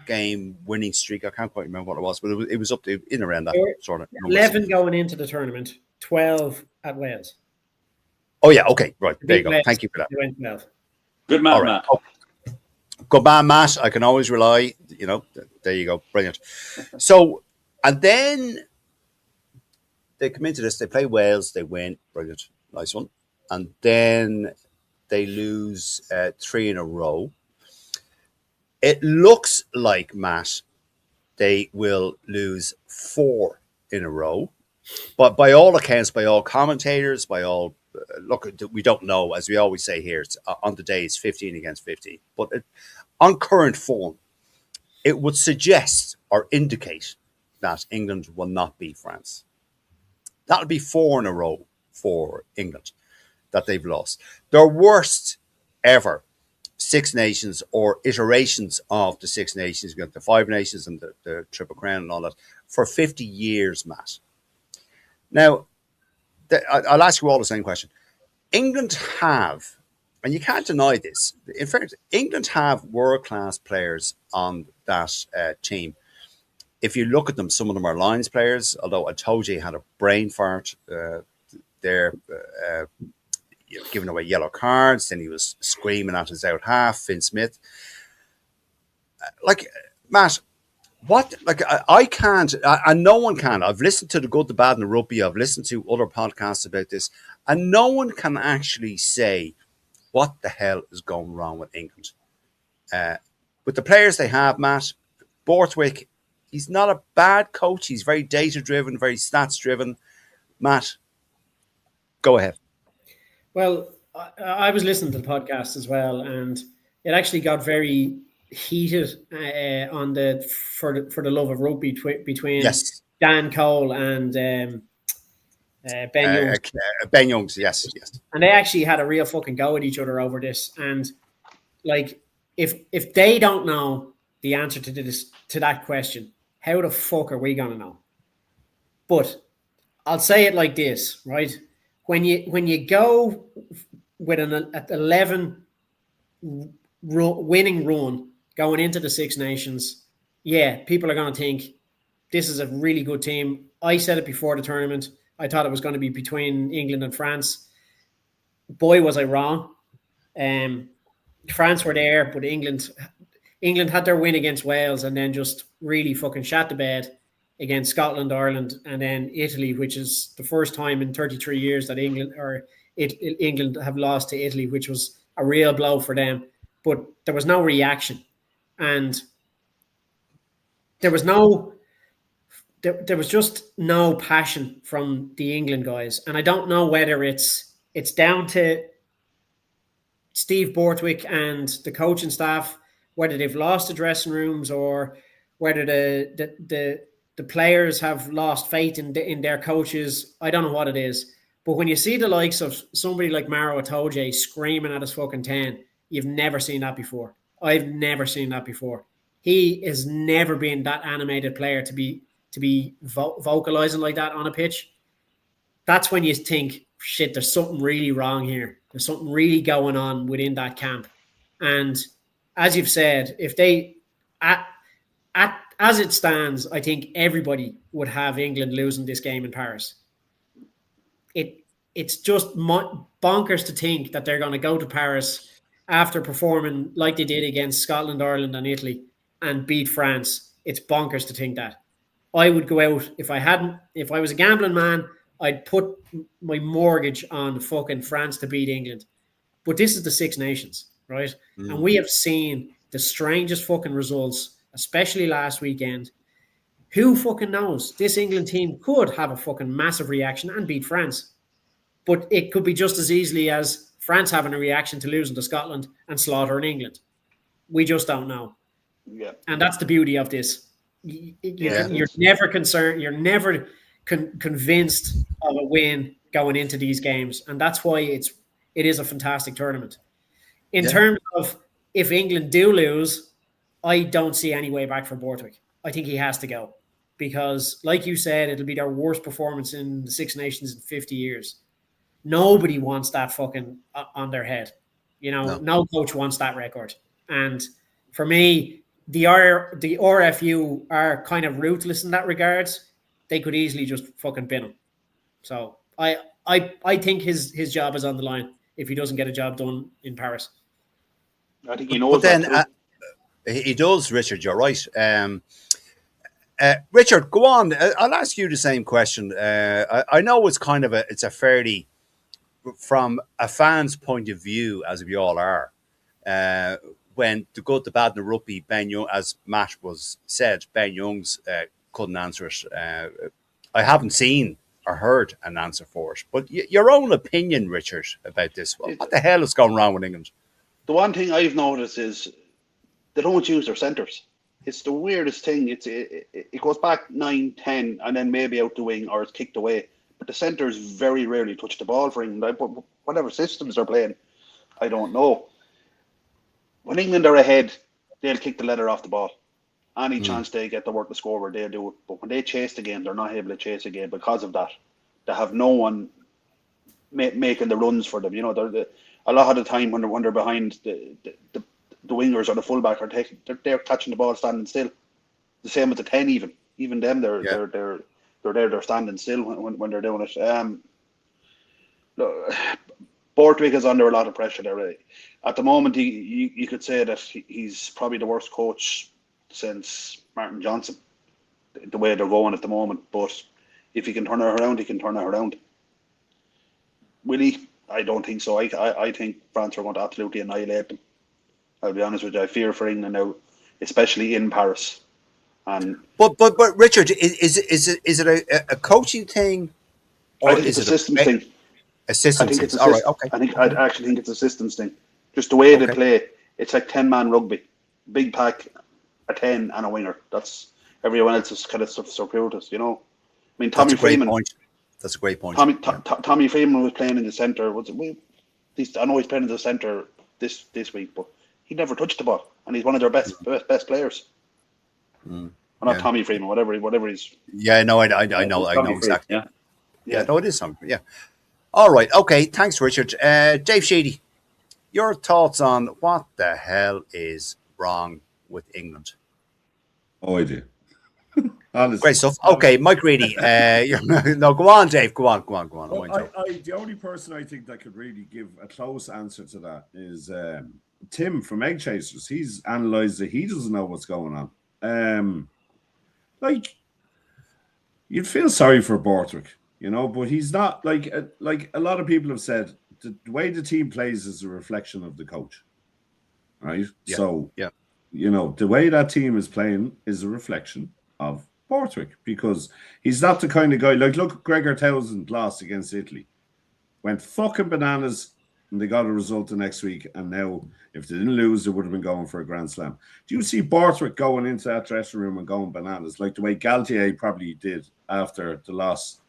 game winning streak. I can't quite remember what it was, but it was up to in around that sort of numbers. 11 going into the tournament, 12 at Wales. Oh, yeah. Okay. Right. There you go. Wales. Thank you for that. They went 12. Good man, All right. Matt. Oh, good man, Matt. I can always rely. You know, there you go. Brilliant. So, and then they come into this. They play Wales. They win. Brilliant. Nice one. And then they lose 3 in a row. It looks like, Matt, they will lose 4 in a row. But by all accounts, by all commentators, by all look, we don't know, as we always say here. It's, on the day, it's 15 against 15. But on current form, it would suggest or indicate that England will not beat France. That would be 4 in a row for England that they've lost. Their worst ever Six Nations or iterations of the Six Nations. You've got the Five Nations and the Triple Crown and all that for 50 years, Matt. Now, I'll ask you all the same question. England have, and you can't deny this, in fact, England have world-class players on that team. If you look at them, some of them are Lions players, although Atoje had a brain fart there, giving away yellow cards, then he was screaming at his out half, Finn Smith. Like, Matt, what, like, I can't, and no one can. I've listened to the good, the bad, and the rugby. I've listened to other podcasts about this, and no one can actually say what the hell is going wrong with England. With the players they have, Matt, Borthwick, he's not a bad coach. He's very data-driven, very stats-driven. Matt, go ahead. Well, I was listening to the podcast as well, and it actually got very heated on the for the love of rugby between Yes. Dan Cole and Ben Youngs. Ben Youngs, yes. And they actually had a real fucking go at each other over this. And like, if they don't know the answer to that question, how the fuck are we gonna know? But I'll say it like this, right? When you go with an 11 winning run going into the Six Nations, yeah, people are going to think this is a really good team. I said it before the tournament. I thought it was going to be between England and France. Boy, was I wrong. France were there, but England had their win against Wales and then just really fucking shat the bed against Scotland, Ireland, and then Italy, which is the first time in 33 years that England have lost to Italy, which was a real blow for them. But there was no reaction, and there was just no passion from the England guys. And I don't know whether it's down to Steve Borthwick and the coaching staff, whether they've lost the dressing rooms or whether the players have lost faith in their coaches. I don't know what it is. But when you see the likes of somebody like Maro Itoje screaming at his fucking 10, you've never seen that before. I've never seen that before. He has never been that animated player to be vocalizing like that on a pitch. That's when you think, shit, there's something really wrong here. There's something really going on within that camp. And as you've said, if they as it stands, I think everybody would have England losing this game in Paris. It's just bonkers to think that they're going to go to Paris after performing like they did against Scotland, Ireland, and Italy and beat France. It's bonkers to think that. I would go out if I was a gambling man, I'd put my mortgage on fucking France to beat England. But this is the Six Nations, right? And we have seen the strangest fucking results, especially last weekend. Who fucking knows? This England team could have a fucking massive reaction and beat France. But it could be just as easily as France having a reaction to losing to Scotland and slaughtering England. We just don't know. Yeah. And that's the beauty of this. You're never concerned. You're never convinced of a win going into these games. And that's why it is a fantastic tournament. In terms of if England do lose, I don't see any way back for Borthwick. I think he has to go. Because, like you said, it'll be their worst performance in the Six Nations in 50 years. Nobody wants that fucking on their head. You know, no coach wants that record. And for me, the RFU are kind of ruthless in that regards. They could easily just fucking bin him. So I think his job is on the line if he doesn't get a job done in Paris. I think he knows but then, that too. He does, Richard. You're right. Richard, go on. I'll ask you the same question. I know it's kind of it's a fairly, from a fan's point of view, as we all are, when the good, the bad, and the rugby, Ben Young, as Matt was said, Ben Youngs couldn't answer it. I haven't seen or heard an answer for it. But your own opinion, Richard, about this. What the hell is going wrong with England? The one thing I've noticed is they don't use their centres. It's the weirdest thing. It goes back 9, 10, and then maybe out the wing or it's kicked away. But the centres very rarely touch the ball for England. Whatever systems they're playing, I don't know. When England are ahead, they'll kick the leather off the ball. Any chance they get to work the scoreboard, they'll do it. But when they chase the game, they're not able to chase the game because of that. They have no one making the runs for them. You know, a lot of the time when they're behind, the wingers or the fullback they're catching the ball standing still. The same with the 10 even them they're standing still when they're doing it. Borthwick is under a lot of pressure there. At the moment, you could say that he's probably the worst coach since Martin Johnson. The way they're going at the moment, but if he can turn it around, he can turn it around. Will he? I don't think so. I think France are going to absolutely annihilate them. I'll be honest with you. I fear for England now, especially in Paris. And but Richard, is it a coaching thing, or I think it's a systems thing? A systems thing. All right, okay. I actually think it's a systems thing. Just the way they play, it's like 10-man rugby, big pack, a 10 and a winger. That's everyone else is kind of circuitous, you know. I mean, Tommy Freeman. That's a great point. Tommy Freeman was playing in the centre. I know he's playing in the centre this week, but he never touched the ball, and he's one of their best players. Not Tommy Freeman, whatever he's. Yeah, no, I know exactly. Yeah, no, it is something. Yeah. All right. Okay. Thanks, Richard. Dave Sheedy, your thoughts on what the hell is wrong with England? Oh, I do. Honestly. Great stuff. Okay, Mike Reedy. No, go on, Dave. Go on. Well, the only person I think that could really give a close answer to that is Tim from Egg Chasers. He's analysed it. He doesn't know what's going on. Like, you'd feel sorry for Borthwick, you know, but he's not like a lot of people have said. The way the team plays is a reflection of the coach, right? Yeah. So, yeah, you know, the way that team is playing is a reflection of Borthwick, because he's not the kind of guy like, look, Gregor Townsend lost against Italy, went fucking bananas, and they got a result the next week, and now if they didn't lose, they would have been going for a Grand Slam. Do you see Borthwick going into that dressing room and going bananas like the way Galtier probably did after the loss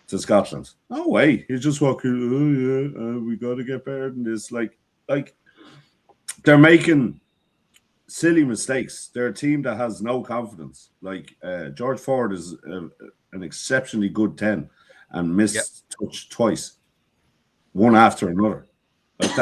to Scotland? No way. He's just walking, we got to get better than this. Like they're making silly mistakes. They're a team that has no confidence. Like George Ford is an exceptionally good 10 and missed touch twice, one after another. Like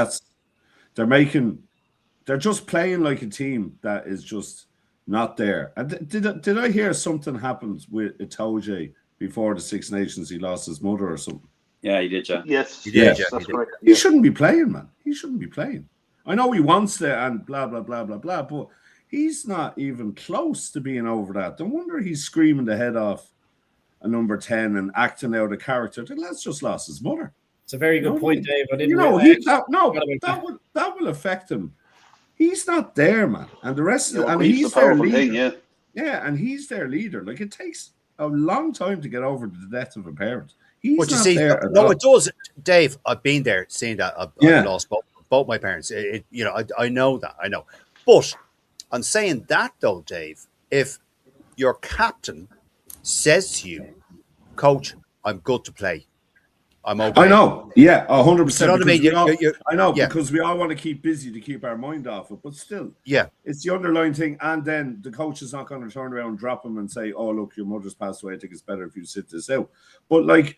they're just playing like a team that is just not there. And did I hear something happened with Itoje before the Six Nations? He lost his mother or something. Yeah, he did, yeah. Yes, he did. That's correct. He shouldn't be playing, man. He shouldn't be playing. I know he wants to and blah, blah, blah, blah, blah, but he's not even close to being over that. No wonder he's screaming the head off a number 10 and acting out a character. The lad's just lost his mother. It's a very good point, Dave. I didn't that will affect him. He's not there, man. And the rest of and he's their leader. Yeah, and he's their leader. Like, it takes a long time to get over the death of a parent. He's but you not see, there. no, it does, Dave. I've been there, seeing that. I've lost both my parents. I know that. I know. But on saying that, though, Dave, if your captain says to you, "Coach, I'm good to play. I'm okay." I know. Yeah, 100%. You know what I mean? I know, because we all want to keep busy to keep our mind off it. But still, it's the underlying thing. And then the coach is not going to turn around and drop him and say, "Oh, look, your mother's passed away. I think it's better if you sit this out." But, like,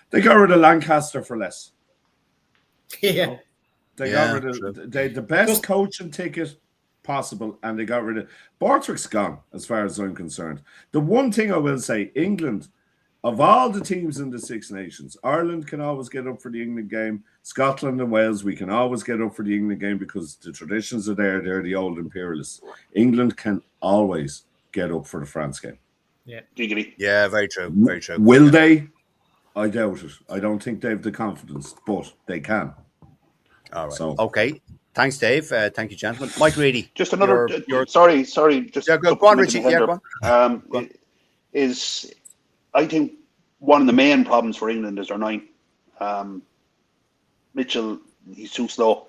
they got rid of Lancaster for less. Yeah. They got rid of the best coaching ticket possible, and they got rid of Borthwick's gone, as far as I'm concerned. The one thing I will say, England, of all the teams in the Six Nations, Ireland can always get up for the England game. Scotland and Wales, we can always get up for the England game because the traditions are there. They're the old imperialists. England can always get up for the France game. Yeah. Yeah, very true. Very true. Will they? I doubt it. I don't think they have the confidence, but they can. All right. So, okay. Thanks, Dave. Thank you, gentlemen. Mike Reedy. Just another. Sorry. Just go on, Richie. Yeah, go on. I think one of the main problems for England is their 9. Mitchell, he's too slow.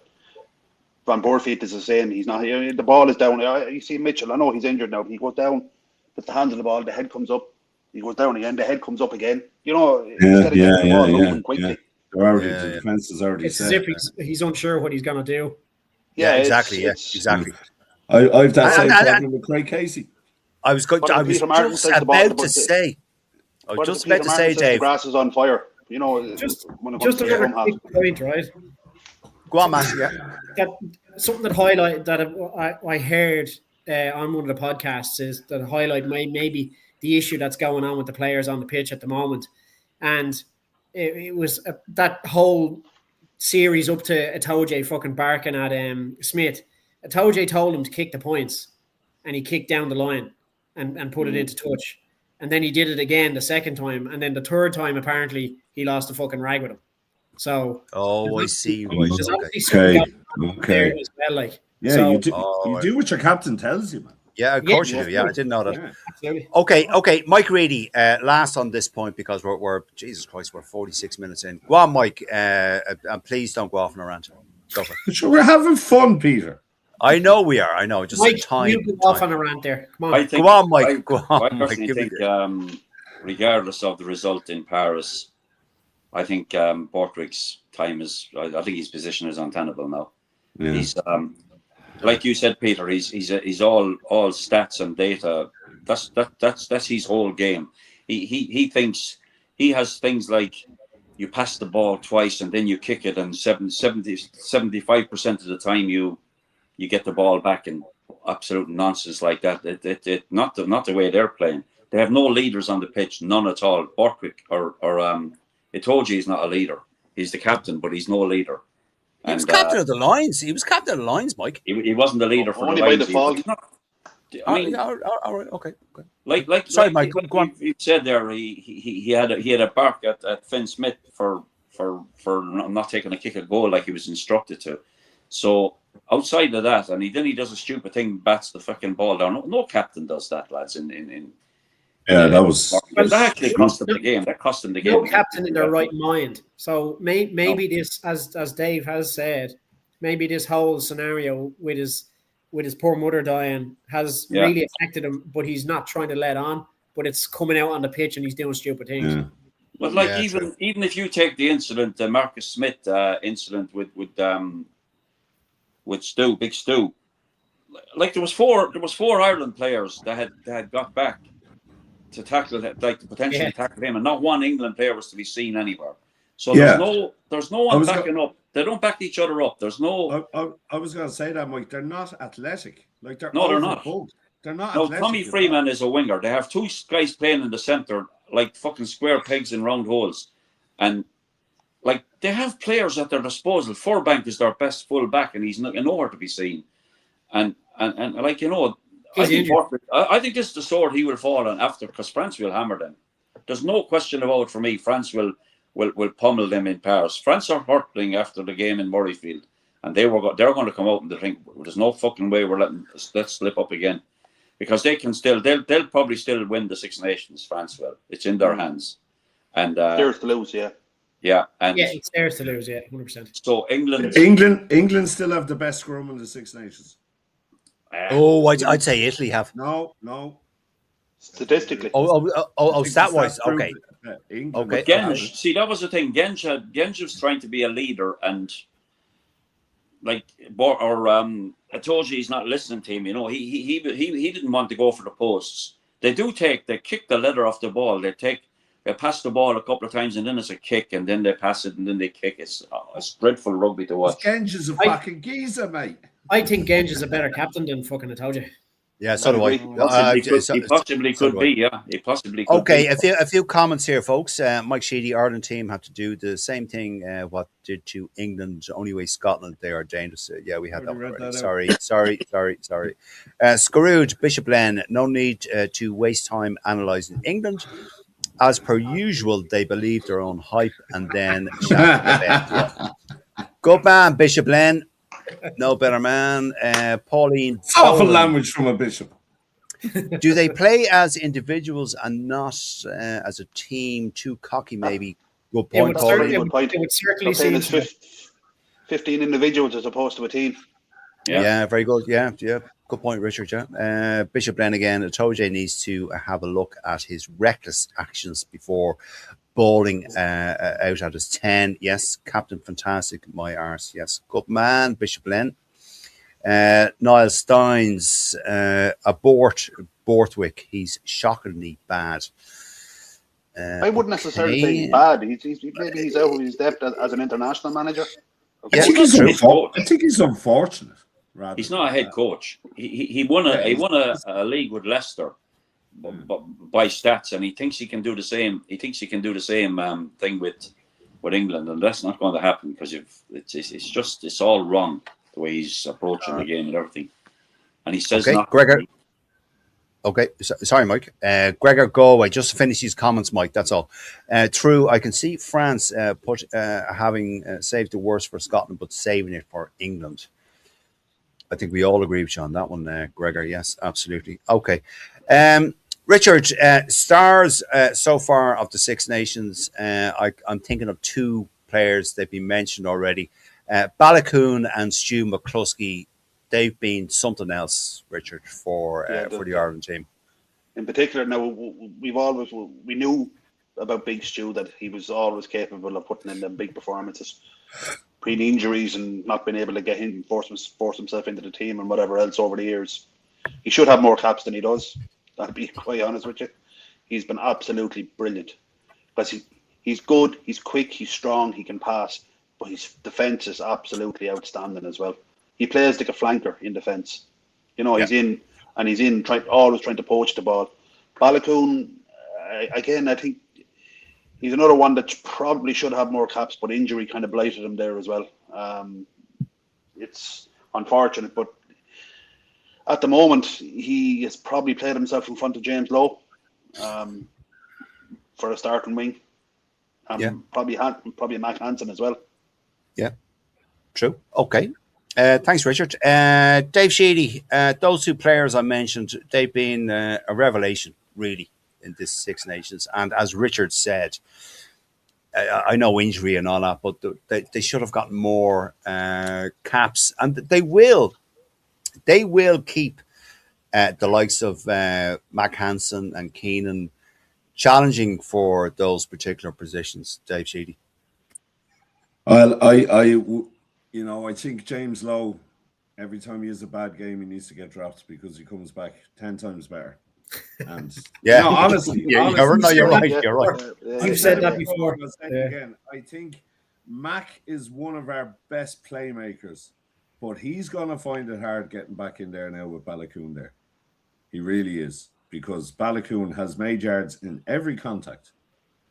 Van Boortveet is the same. He's not here. The ball is down. You see Mitchell, I know he's injured now, but he goes down, puts the hands on the ball, the head comes up. He goes down again, the head comes up again. Instead of getting the ball moving quickly. The defense is already it's set. as if he's unsure what he's going to do. Yeah, exactly. Exactly. I've that same problem with Craig Casey. I was just about to say, Dave. The grass is on fire. Just when it comes to another quick point, right? Go on, Matt. Yeah. Something that highlight that I heard on one of the podcasts is that highlight maybe the issue that's going on with the players on the pitch at the moment, and it was that whole series up to Itoje fucking barking at Smith. Itoje told him to kick the points, and he kicked down the line and put it into touch. And then he did it again the second time. And then the third time, apparently, he lost the fucking rag with him. So. I see. Okay. As well, like. Yeah, so, you do what your captain tells you, man. Yeah, of course you do. Yeah, I didn't know that. Yeah, absolutely. Okay. Mike Reedy, last on this point because we're Jesus Christ, we're 46 minutes in. Go on, Mike, and please don't go off on a rant. Go for it. Sure, we're having fun, Peter. I know we are. I know. Just Mike, time. You go off on a rant there. Come on. Go on, Mike. I personally think, regardless of the result in Paris, I think Borthwick's time is. I think his position is untenable now. Yeah. He's like you said, Peter. He's all stats and data. That's his whole game. He thinks he has things like you pass the ball twice and then you kick it, and 75% of the time you get the ball back, and absolute nonsense like that. It not the way they're playing. They have no leaders on the pitch, none at all. Borthwick or Itoje is not a leader. He's the captain, but he's no leader. He was captain of the Lions. He was captain of the Lions, Mike. He wasn't the leader for only the Lions. By default. I mean, okay. Like sorry, Mike. Go on. You said there, he had a bark at Finn Smith for not taking a kick at goal like he was instructed to. So outside of that, and he does a stupid thing, bats the fucking ball down. No captain does that, lads. That actually cost him the game. That cost him the game. No captain in their right mind. So maybe this, as Dave has said, maybe this whole scenario with his poor mother dying has really affected him, but he's not trying to let on. But it's coming out on the pitch, and he's doing stupid things. Yeah. But even if you take the incident, the Marcus Smith incident with Stu, Big Stu, like there was four Ireland players that had got back to tackle, like to potentially tackle him, and not one England player was to be seen anywhere. So there's no one backing up. They don't back each other up. There's no. I was going to say that, Mike. They're not athletic. Like they're not. They're not. No, athletic. Tommy Freeman is a winger. They have two guys playing in the centre, like fucking square pegs in round holes, and like they have players at their disposal. Furbank is their best full back, and he's nowhere to be seen. And like I think this is the sword he will fall on after, because France will hammer them. There's no question about it for me. France will pummel them in Paris. France are hurtling after the game in Murrayfield, and they're going to come out and they think there's no fucking way we're letting that slip up again, because they can still they'll probably still win the Six Nations. France will. It's in their hands, and theirs to lose. It's theirs to lose. 100%. So England still have the best scrum in the Six Nations. I'd say Italy have. No. Statistically. Stat-wise, okay. But Genge, see, that was the thing. Genge was trying to be a leader, and Itoje, he's not listening to him. He didn't want to go for the posts. They kick the leather off the ball. They pass the ball a couple of times, and then it's a kick, and then they pass it, and then they kick. It's dreadful rugby to watch. Genge is a fucking geezer, mate. I think Genge is a better captain than fucking Itoje. Yeah, so do I. He possibly could be. Yeah, he possibly could. Okay, a few comments here, folks. Mike Sheedy, Ireland team had to do the same thing. What did to England? Only way Scotland, they are dangerous. Yeah, we had that one already. Sorry. Scrooge, Bishop Len, no need to waste time analysing England. As per usual, they believe their own hype and then shout. Good man, Bishop Len. No better man. Pauline. Awful language from a bishop. Do they play as individuals and not as a team? Too cocky, maybe. Good It point, would, That's a very Paulie. it good would, point. it would certainly They're playing seem as to. 15 individuals as opposed to a team. Yeah, very good. Yeah. Good point, Richard. Yeah. Bishop Glenn again. Atoje needs to have a look at his reckless actions before bowling out at his 10. Yes, Captain Fantastic, my arse. Yes, good man, Bishop Glenn. Niall Steins, abort Borthwick. He's shockingly bad. I wouldn't necessarily say he's bad. Maybe he's out of his depth as an international manager. I Yeah, think he's true. I think he's unfortunate. Rather He's not a head coach. He won a league with Leicester by stats, and he thinks he can do the same. He thinks he can do the same thing with England, and that's not going to happen because it's all wrong the way he's approaching the game and everything. And he says Okay, not. Gregor. Okay, sorry, Mike. Gregor Galway, just to finish his comments, Mike, that's all. True, I can see France having saved the worst for Scotland, but saving it for England. I think we all agree with you on that one, Gregor. Yes, absolutely. Okay. Richard, stars so far of the Six Nations, I'm thinking of two players that have been mentioned already. Balakoon and Stu McCluskey, they've been something else, Richard, for the Ireland team. In particular, now we knew about Big Stu that he was always capable of putting in them big performances, pre-injuries and not being able to get him force himself into the team and whatever else over the years. He should have more caps than he does. I'll be quite honest with you. He's been absolutely brilliant because he's good, he's quick, he's strong, he can pass, but his defence is absolutely outstanding as well. He plays like a flanker in defence. You know, he's in always trying to poach the ball. Balakoon, again, I think he's another one that probably should have more caps, but injury kind of blighted him there as well. It's unfortunate, but at the moment, he has probably played himself in front of James Lowe for a starting wing. Probably Mac Hansen as well. Yeah, true. Okay. Thanks, Richard. Dave Sheedy, those two players I mentioned, they've been a revelation, really, in this Six Nations. And as Richard said, I know injury and all that, but they should have gotten more caps. And they will keep the likes of Mac Hansen and Keenan challenging for those particular positions, Dave Sheedy. Well, I think James Lowe, every time he has a bad game, he needs to get dropped because he comes back 10 times better. And honestly, you're right. You've said that before. Again, I think Mac is one of our best playmakers, but he's gonna find it hard getting back in there now with Balakoon there. He really is, because Balakoon has made yards in every contact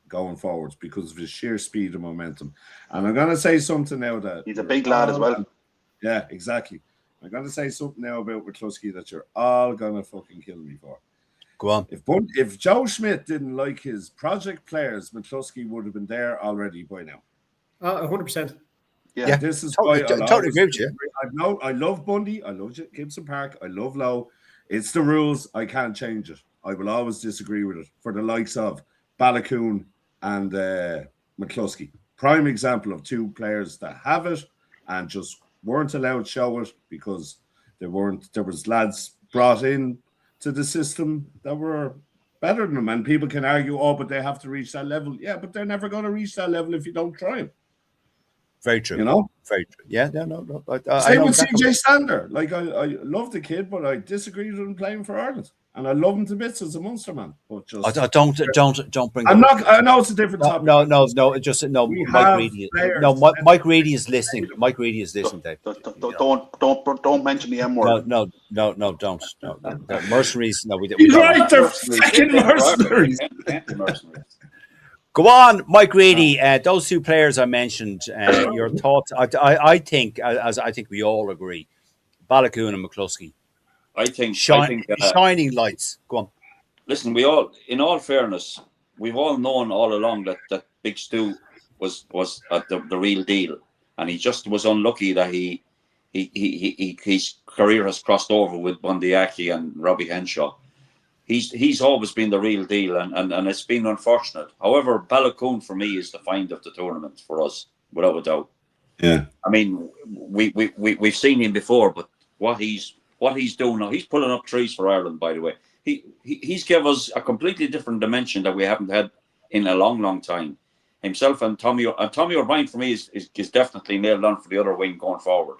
going forwards because of his sheer speed and momentum. And I'm gonna say something now that he's a big lad as well. Yeah, exactly. I'm gonna say something now about McCluskey that you're all gonna fucking kill me for. Go on. If Joe Schmidt didn't like his project players, McCluskey would have been there already by now. 100%. Yeah, this is totally agree with you. I love Bundy. I love Gibson Park. I love Lowe. It's the rules. I can't change it. I will always disagree with it. For the likes of Balakoon and McCluskey, prime example of two players that have it and just weren't allowed to show it because there was lads brought in to the system that were better than them, and people can argue, but they have to reach that level. Yeah, but they're never going to reach that level if you don't try it. Very true. You know? Very true. Yeah, no. Same with CJ Stander. Like, I love the kid, but I disagreed with him playing for Ireland. And I love him to bits as a Munster man. But just don't bring. I know it's a different topic. No. Mike Reedy. Mike Reedy is listening. Mike Reedy is listening, Dave. Don't mention the M word. No, don't. No. The mercenaries. No, we don't. He's right. They're fucking mercenaries. Go on, Mike Reedy. Those two players I mentioned. Your thoughts? I think, as I think we all agree, Balakoon and McCluskey. I think shining lights. Go on. Listen, we all, in all fairness, we've all known all along that Big Stu was the real deal, and he just was unlucky that his career has crossed over with Bundyaki and Robbie Henshaw, he's always been the real deal, and it's been unfortunate. However, Balakoon for me is the find of the tournament for us, without a doubt. Yeah. I mean, we've seen him before, but what he's doing now, he's pulling up trees for Ireland. By the way, he's given us a completely different dimension that we haven't had in a long time. Himself and Tommy O'Brien for me is definitely nailed on for the other wing going forward,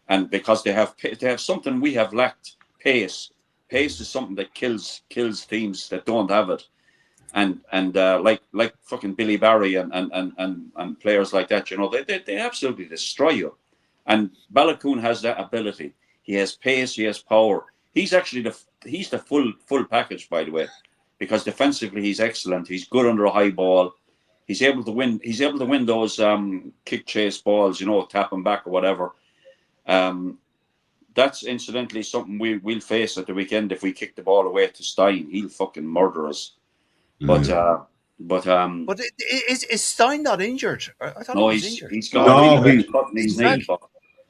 and because they have something we have lacked, pace. Pace is something that kills teams that don't have it, and like fucking Billy Barry and players like that, you know, they absolutely destroy you. And Balakoon has that ability. He has pace, he has power. He's actually the full package, by the way, because defensively he's excellent. He's good under a high ball. He's able to win. He's able to win those kick chase balls, you know, tap him back or whatever. That's incidentally something we'll face at the weekend if we kick the ball away to Stein. He'll fucking murder us. But is Stein not injured? I thought no, he was injured. he's got No, really bad cut in his he's knee. back. But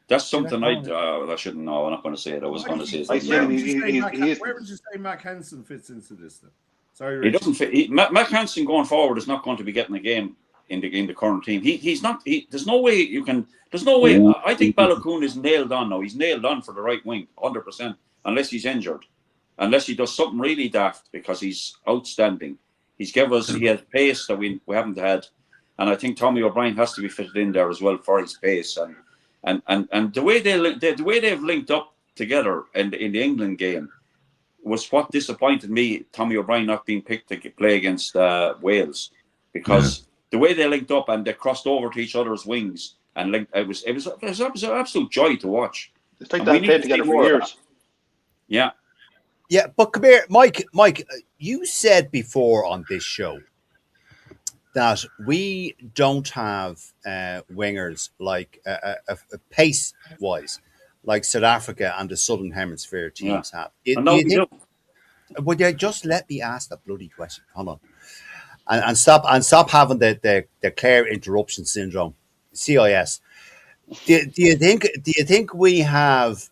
that's something back. I shouldn't know. I'm not going to say it. I was going to say I something. said Where would you say Mac Hansen fits into this then? Sorry, He Richie. doesn't fit. Mac Hansen going forward is not going to be getting a game in the current team. He's not. There's no way you can. There's no way. I think Balakoon is nailed on now. He's nailed on for the right wing, 100%. Unless he's injured, unless he does something really daft, because he's outstanding. He has pace that we haven't had, and I think Tommy O'Brien has to be fitted in there as well for his pace and the way they've linked up together in the England game was what disappointed me. Tommy O'Brien not being picked to play against Wales, because the way they linked up and they crossed over to each other's wings and linked, it was an absolute joy to watch. It's like that played together for years. Yeah. Yeah, but come here, Mike. You said before on this show that we don't have wingers like pace wise, like South Africa and the Southern Hemisphere teams have. Would you just let me ask that bloody question? Hold on, and stop having the Claire interruption syndrome, CIS. Do you think we have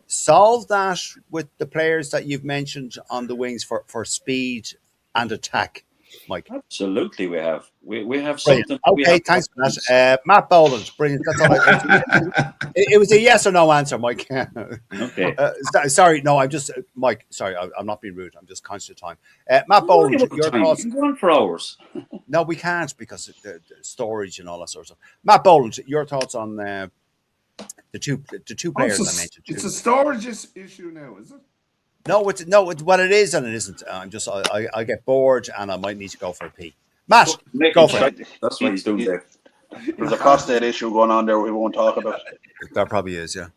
solved that with the players that you've mentioned on the wings for speed and attack, Mike? Absolutely, we have. We have Brilliant. something. Okay, thanks for that. Matt Boland, brilliant. That's all. It was a yes or no answer, Mike. Okay. Sorry, no, I'm just Mike. Sorry, I'm not being rude. I'm just conscious of time. Matt Boland, your thoughts? We're going for hours. No, we can't because of the storage and all that sort of stuff. Matt Boland, your thoughts on the two players I mentioned? It's a storage issue now, is it? No, it's what it is and it isn't. I get bored and I might need to go for a pee. Matt, go for it. That's what he's doing there. There's a prostate issue going on there we won't talk about. There probably is, yeah.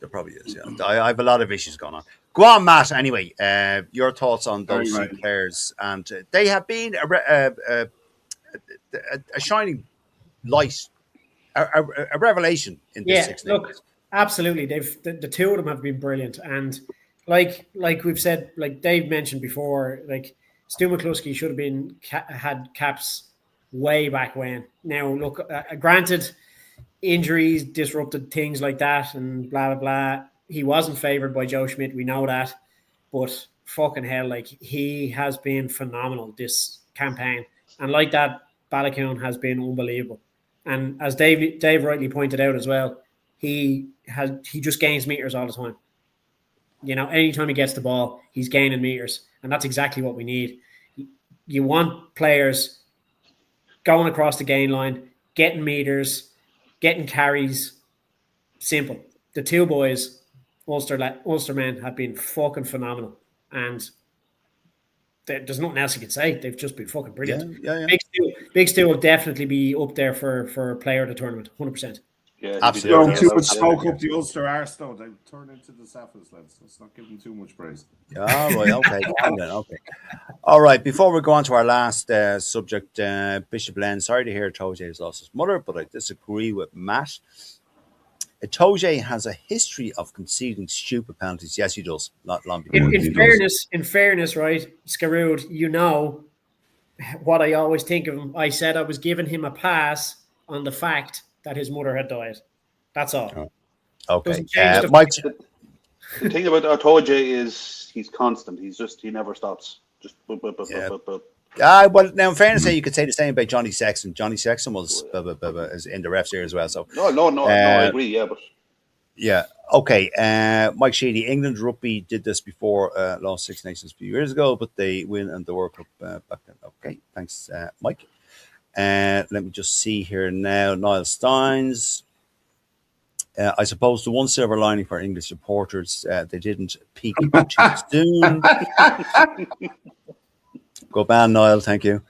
I have a lot of issues going on. Go on, Matt. Anyway, your thoughts on those two players, and they have been a shining light, a revelation in this Six Nations. Look, absolutely. The two of them have been brilliant, and like we've said, like Dave mentioned before, like Stu McCluskey should have had caps way back when. Now, look, granted, injuries disrupted things like that, and blah blah blah. He wasn't favoured by Joe Schmidt. We know that, but fucking hell, like he has been phenomenal this campaign, and like that, Balakoon has been unbelievable. And as Dave rightly pointed out as well, he just gains meters all the time. You know, anytime he gets the ball, he's gaining meters, and that's exactly what we need. You want players going across the gain line, getting meters, getting carries. Simple. The two boys, Ulster men, have been fucking phenomenal, and there's nothing else you can say. They've just been fucking brilliant. Yeah. Big Stu will definitely be up there for player of the tournament, 100%. Yeah, absolutely. Don't too much smoke up the Ulster arse, though. They turn into the Sapphies, lads. Let's not give them too much praise. All right, okay. Okay. All right, before we go on to our last subject, Bishop Len, sorry to hear Toje has lost his mother, but I disagree with Matt. Toje has a history of conceding stupid penalties. Yes, he does. Not long before. In fairness, right, Scarood, you know what I always think of him. I said I was giving him a pass on the fact that his mother had died. That's all. Oh. Okay. Mike, the thing about Toje is he's constant. He never stops. Just Yeah. Well, now in fairness, you could say the same about Johnny Sexton. Johnny Sexton was is in the refs here as well. So No, I agree. Yeah, but yeah, okay. Mike Sheedy, England rugby did this before, lost Six Nations a few years ago, but they win in the World Cup back then. Okay, thanks, Mike. Let me just see here now. Niall Steins. I suppose the one silver lining for English supporters, they didn't peak too soon. Go ban, Niall. Thank you.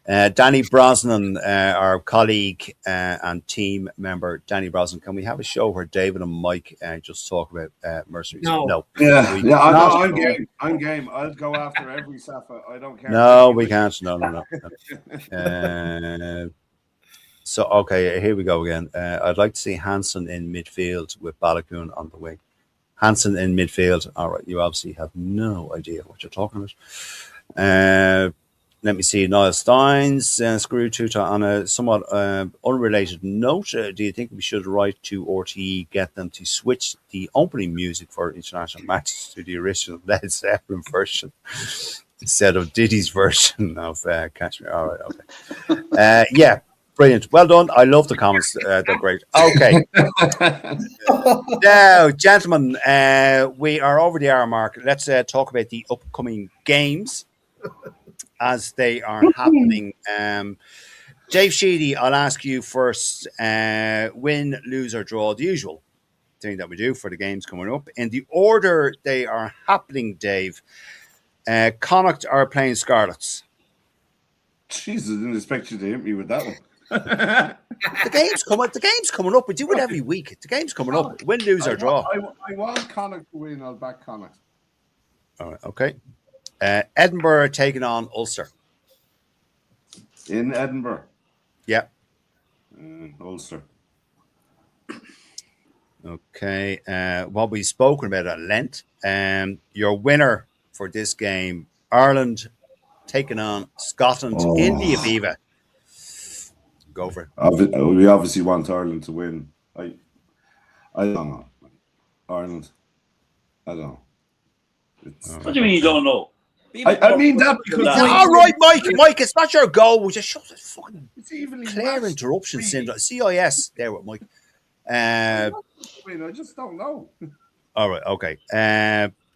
Danny Brosnan, our colleague and team member, Danny Brosnan. Can we have a show where David and Mike just talk about mercenaries? No. Yeah, We yeah. I know. cannot. I'm game. I'm game. I'll go after every Safa. I don't care. No, we can't. No. So, okay, here we go again. I'd like to see Hansen in midfield with Balakoon on the wing. Hansen in midfield. All right, you obviously have no idea what you're talking about. Let me see. Niall Steins, Screw Tuta on a somewhat unrelated note. Do you think we should write to RTE, get them to switch the opening music for international matches to the original Led Zeppelin version instead of Diddy's version of Catch Me? All right, okay. Yeah, brilliant. Well done. I love the comments. They're great. Okay. Now, gentlemen, we are over the hour mark. Let's talk about the upcoming games as they are happening. Dave Sheedy, I'll ask you first. Win, lose, or draw, the usual thing that we do for the games coming up. In the order they are happening, Dave, Connacht are playing Scarlets. Jesus, I didn't expect you to hit me with that one. The game's coming up. We do it every week. The game's coming up. Win, lose, or draw. I want Connacht to win. I'll back Connacht. All right, okay. Edinburgh taking on Ulster. In Edinburgh. Yeah. Ulster. Okay. What we've spoken about at length. Your winner for this game, Ireland taking on Scotland in the Aviva. Go for it. We obviously want Ireland to win. I don't know. Ireland. I don't know. What do you mean you don't know? I mean that because All right, Mike, it's not your goal. We just shut the fucking it's evenly clear matched. interruption syndrome. CIS there with Mike. I mean, I just don't know. All right, okay.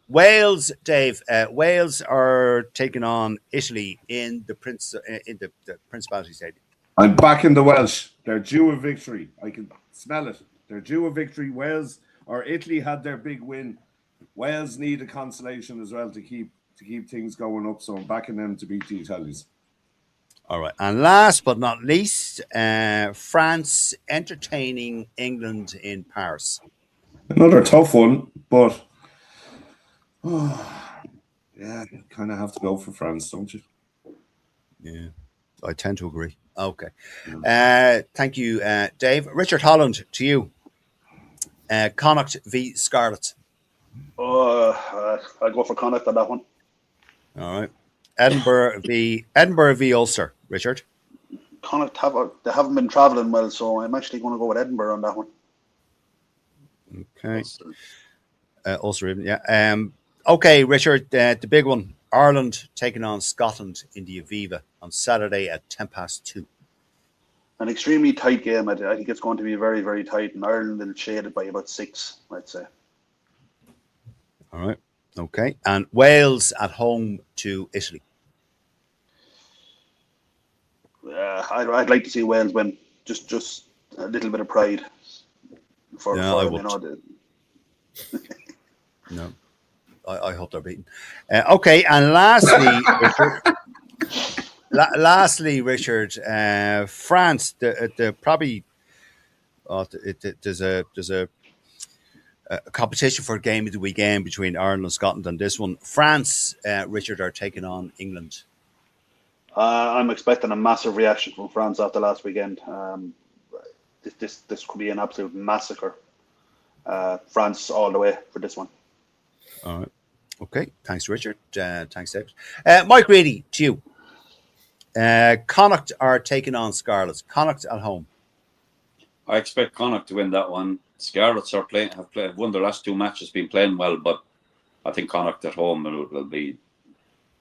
Wales, Dave. Wales are taking on Italy in the Principality Stadium. I'm backing the Welsh. They're due a victory. I can smell it. They're due a victory. Wales or Italy had their big win. Wales need a consolation as well to keep things going up. So I'm backing them to beat the Italians. All right. And last but not least, France entertaining England in Paris. Another tough one, but yeah, you kind of have to go for France, don't you? Yeah, I tend to agree. Okay. Thank you, Dave. Richard Holland, to you. Connacht v Scarlets. I'll go for Connacht on that one. All right. Edinburgh v Ulster, Richard. Connacht they haven't been travelling well, so I'm actually going to go with Edinburgh on that one. Okay. Ulster, yeah. Okay, Richard, the big one. Ireland taking on Scotland in the Aviva on Saturday at 2:10. An extremely tight game. I think it's going to be very, very tight, and Ireland will shade it by about 6, I'd say. All right. Okay. And Wales at home to Italy. I'd like to see Wales win. Just a little bit of pride. I wouldn't. No. I hope they're beaten. Okay, and lastly, Richard, France. The probably there's a competition for game of the weekend between Ireland and Scotland, and this one, France, Richard, are taking on England. I'm expecting a massive reaction from France after last weekend. This could be an absolute massacre. France all the way for this one. All right. Okay. Thanks, Richard. Thanks, David. Mike Reedy, to you. Connacht are taking on Scarlets. Connacht at home. I expect Connacht to win that one. Scarlets have won their last 2 matches, been playing well, but I think Connacht at home will be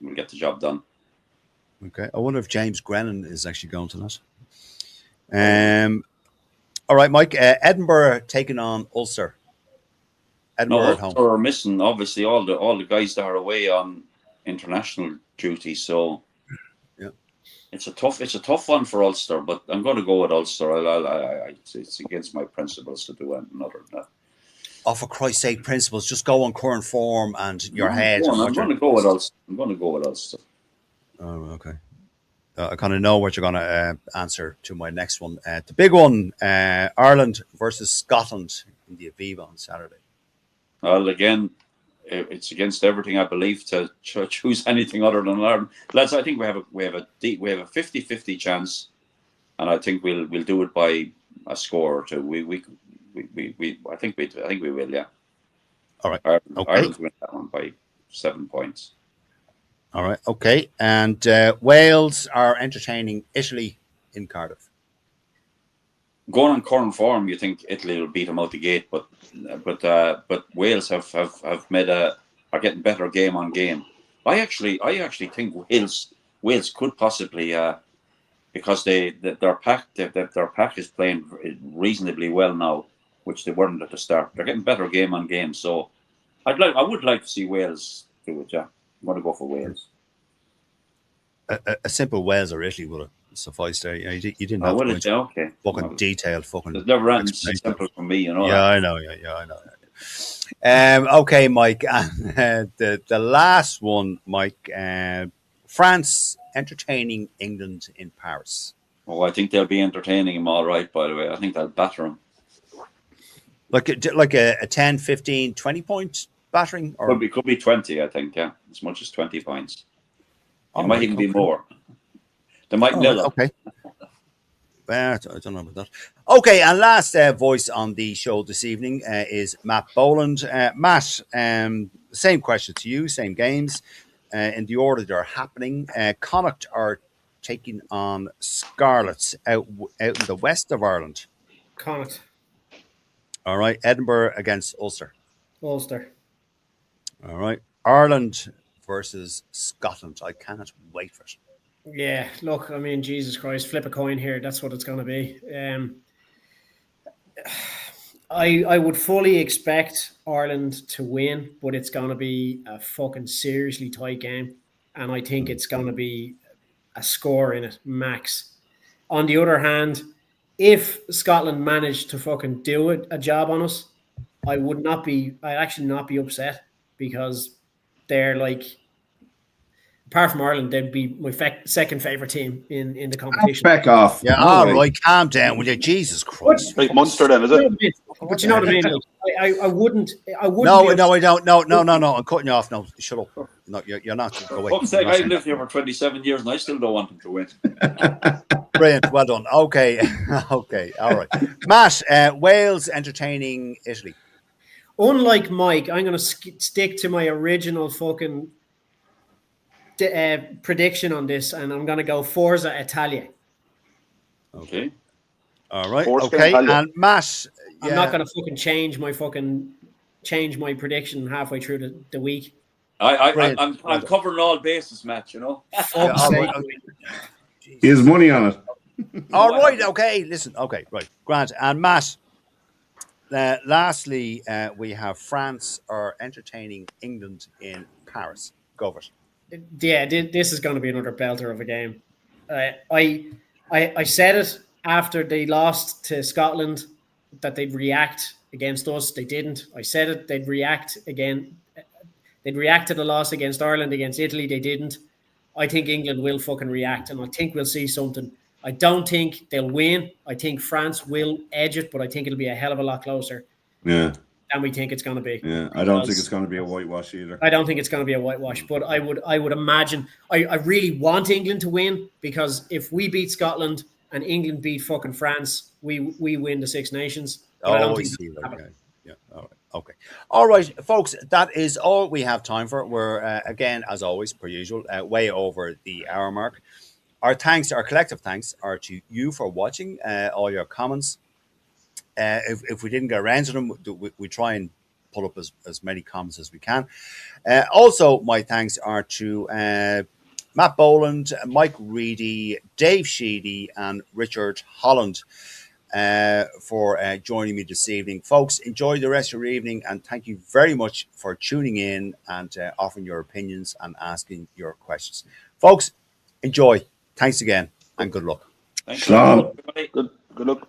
we'll get the job done. Okay. I wonder if James Grennan is actually going to that. All right, Mike. Edinburgh taking on Ulster. No, Edinburgh at home. Ulster are missing obviously all the guys that are away on international duty. So Yeah. it's a tough one for Ulster, but I'm going to go with Ulster. It's against my principles to do anything other than that. Oh, for Christ's sake, principles, just go on current form and your head. I'm going to go with Ulster. I'm going to go with Ulster. Oh, okay. I kind of know what you're going to answer to my next one. The big one, Ireland versus Scotland in the Aviva on Saturday. Well, again, it's against everything I believe to choose anything other than Ireland. Lads, I think we have a 50-50 chance, and I think we'll do it by a score or two. I think we will. Yeah. All right. Ireland win that one by 7 points. All right. Okay. And Wales are entertaining Italy in Cardiff. Going on current form, you think Italy will beat them out the gate, but Wales have made are getting better game on game. I actually think Wales could possibly because their pack is playing reasonably well now, which they weren't at the start. They're getting better game on game, so I would like to see Wales do it. Yeah, I'm going to go for Wales. A simple Wales or Italy would have sufficed there. You didn't have to go into okay. fucking detailed fucking. There's never anything simple for me, you know. Yeah, I know. Yeah, I know. Okay, Mike. The last one, Mike. France entertaining England in Paris. Oh, I think they'll be entertaining them all right, by the way. I think they'll batter them. Like a 10, 15, 20 point battering? Or? Could be 20, I think, yeah. As much as 20 points. It might even be more. They might nil it. Okay. I don't know about that. Okay, and last voice on the show this evening is Matt Boland. Matt, same question to you, same games. In the order they're happening, Connacht are taking on Scarlets out in the west of Ireland. Connacht. All right, Edinburgh against Ulster. Ulster. All right, Ireland versus Scotland. I cannot wait for it. Yeah, look, I mean, Jesus Christ, flip a coin here. That's what it's going to be. I would fully expect Ireland to win, but it's going to be a fucking seriously tight game. And I think it's going to be a score in it, max. On the other hand, if Scotland managed to fucking do a job on us, I'd actually not be upset because they're like, apart from Ireland, they'd be my second favourite team in the competition. Back off. Yeah, all right, calm down with you. Jesus Christ. Like Munster then, is it? But you know what I mean? I wouldn't. No, I don't. No. I'm cutting you off now. Shut up. No, you're not. Go away. Fuck's sake, I've lived here for 27 years and I still don't want them to win. Brilliant. Well done. Okay. Okay. All right. Matt, Wales entertaining Italy. Unlike Mike, I'm going to stick to my original fucking prediction on this, and I'm going to go Forza Italia. Okay. All right. Forza Okay. Italia. And Matt, I'm not going to fucking change my prediction halfway through the week. I'm covering all bases, Matt, you know. Fuck's sake. Here's money on it. All right. Okay. Listen. Okay. Right. Grant and Matt. Lastly, we have France are entertaining England in Paris. Go for it. Yeah, this is going to be another belter of a game. I said it after they lost to Scotland that they'd react against us. They didn't. I said it. They'd react again. They'd react to the loss against Ireland, against Italy. They didn't. I think England will fucking react, and I think we'll see something. I don't think they'll win. I think France will edge it, but I think it'll be a hell of a lot closer. Yeah. Than we think it's going to be. Yeah, I don't think it's going to be a whitewash either. I don't think it's going to be a whitewash, but I would imagine. I really want England to win because if we beat Scotland and England beat fucking France, we win the Six Nations. But I don't think see that. Yeah. All right. Okay. All right, folks. That is all we have time for. We're again, as always, per usual, way over the hour mark. Our collective thanks are to you for watching. All your comments. If we didn't get around to them, we try and pull up as many comments as we can. Also, my thanks are to Matt Boland, Mike Reedy, Dave Sheedy, and Richard Holland for joining me this evening. Folks, enjoy the rest of your evening, and thank you very much for tuning in and offering your opinions and asking your questions. Folks, enjoy. Thanks again, and good luck. Thanks. Shalom. Everybody. Good luck.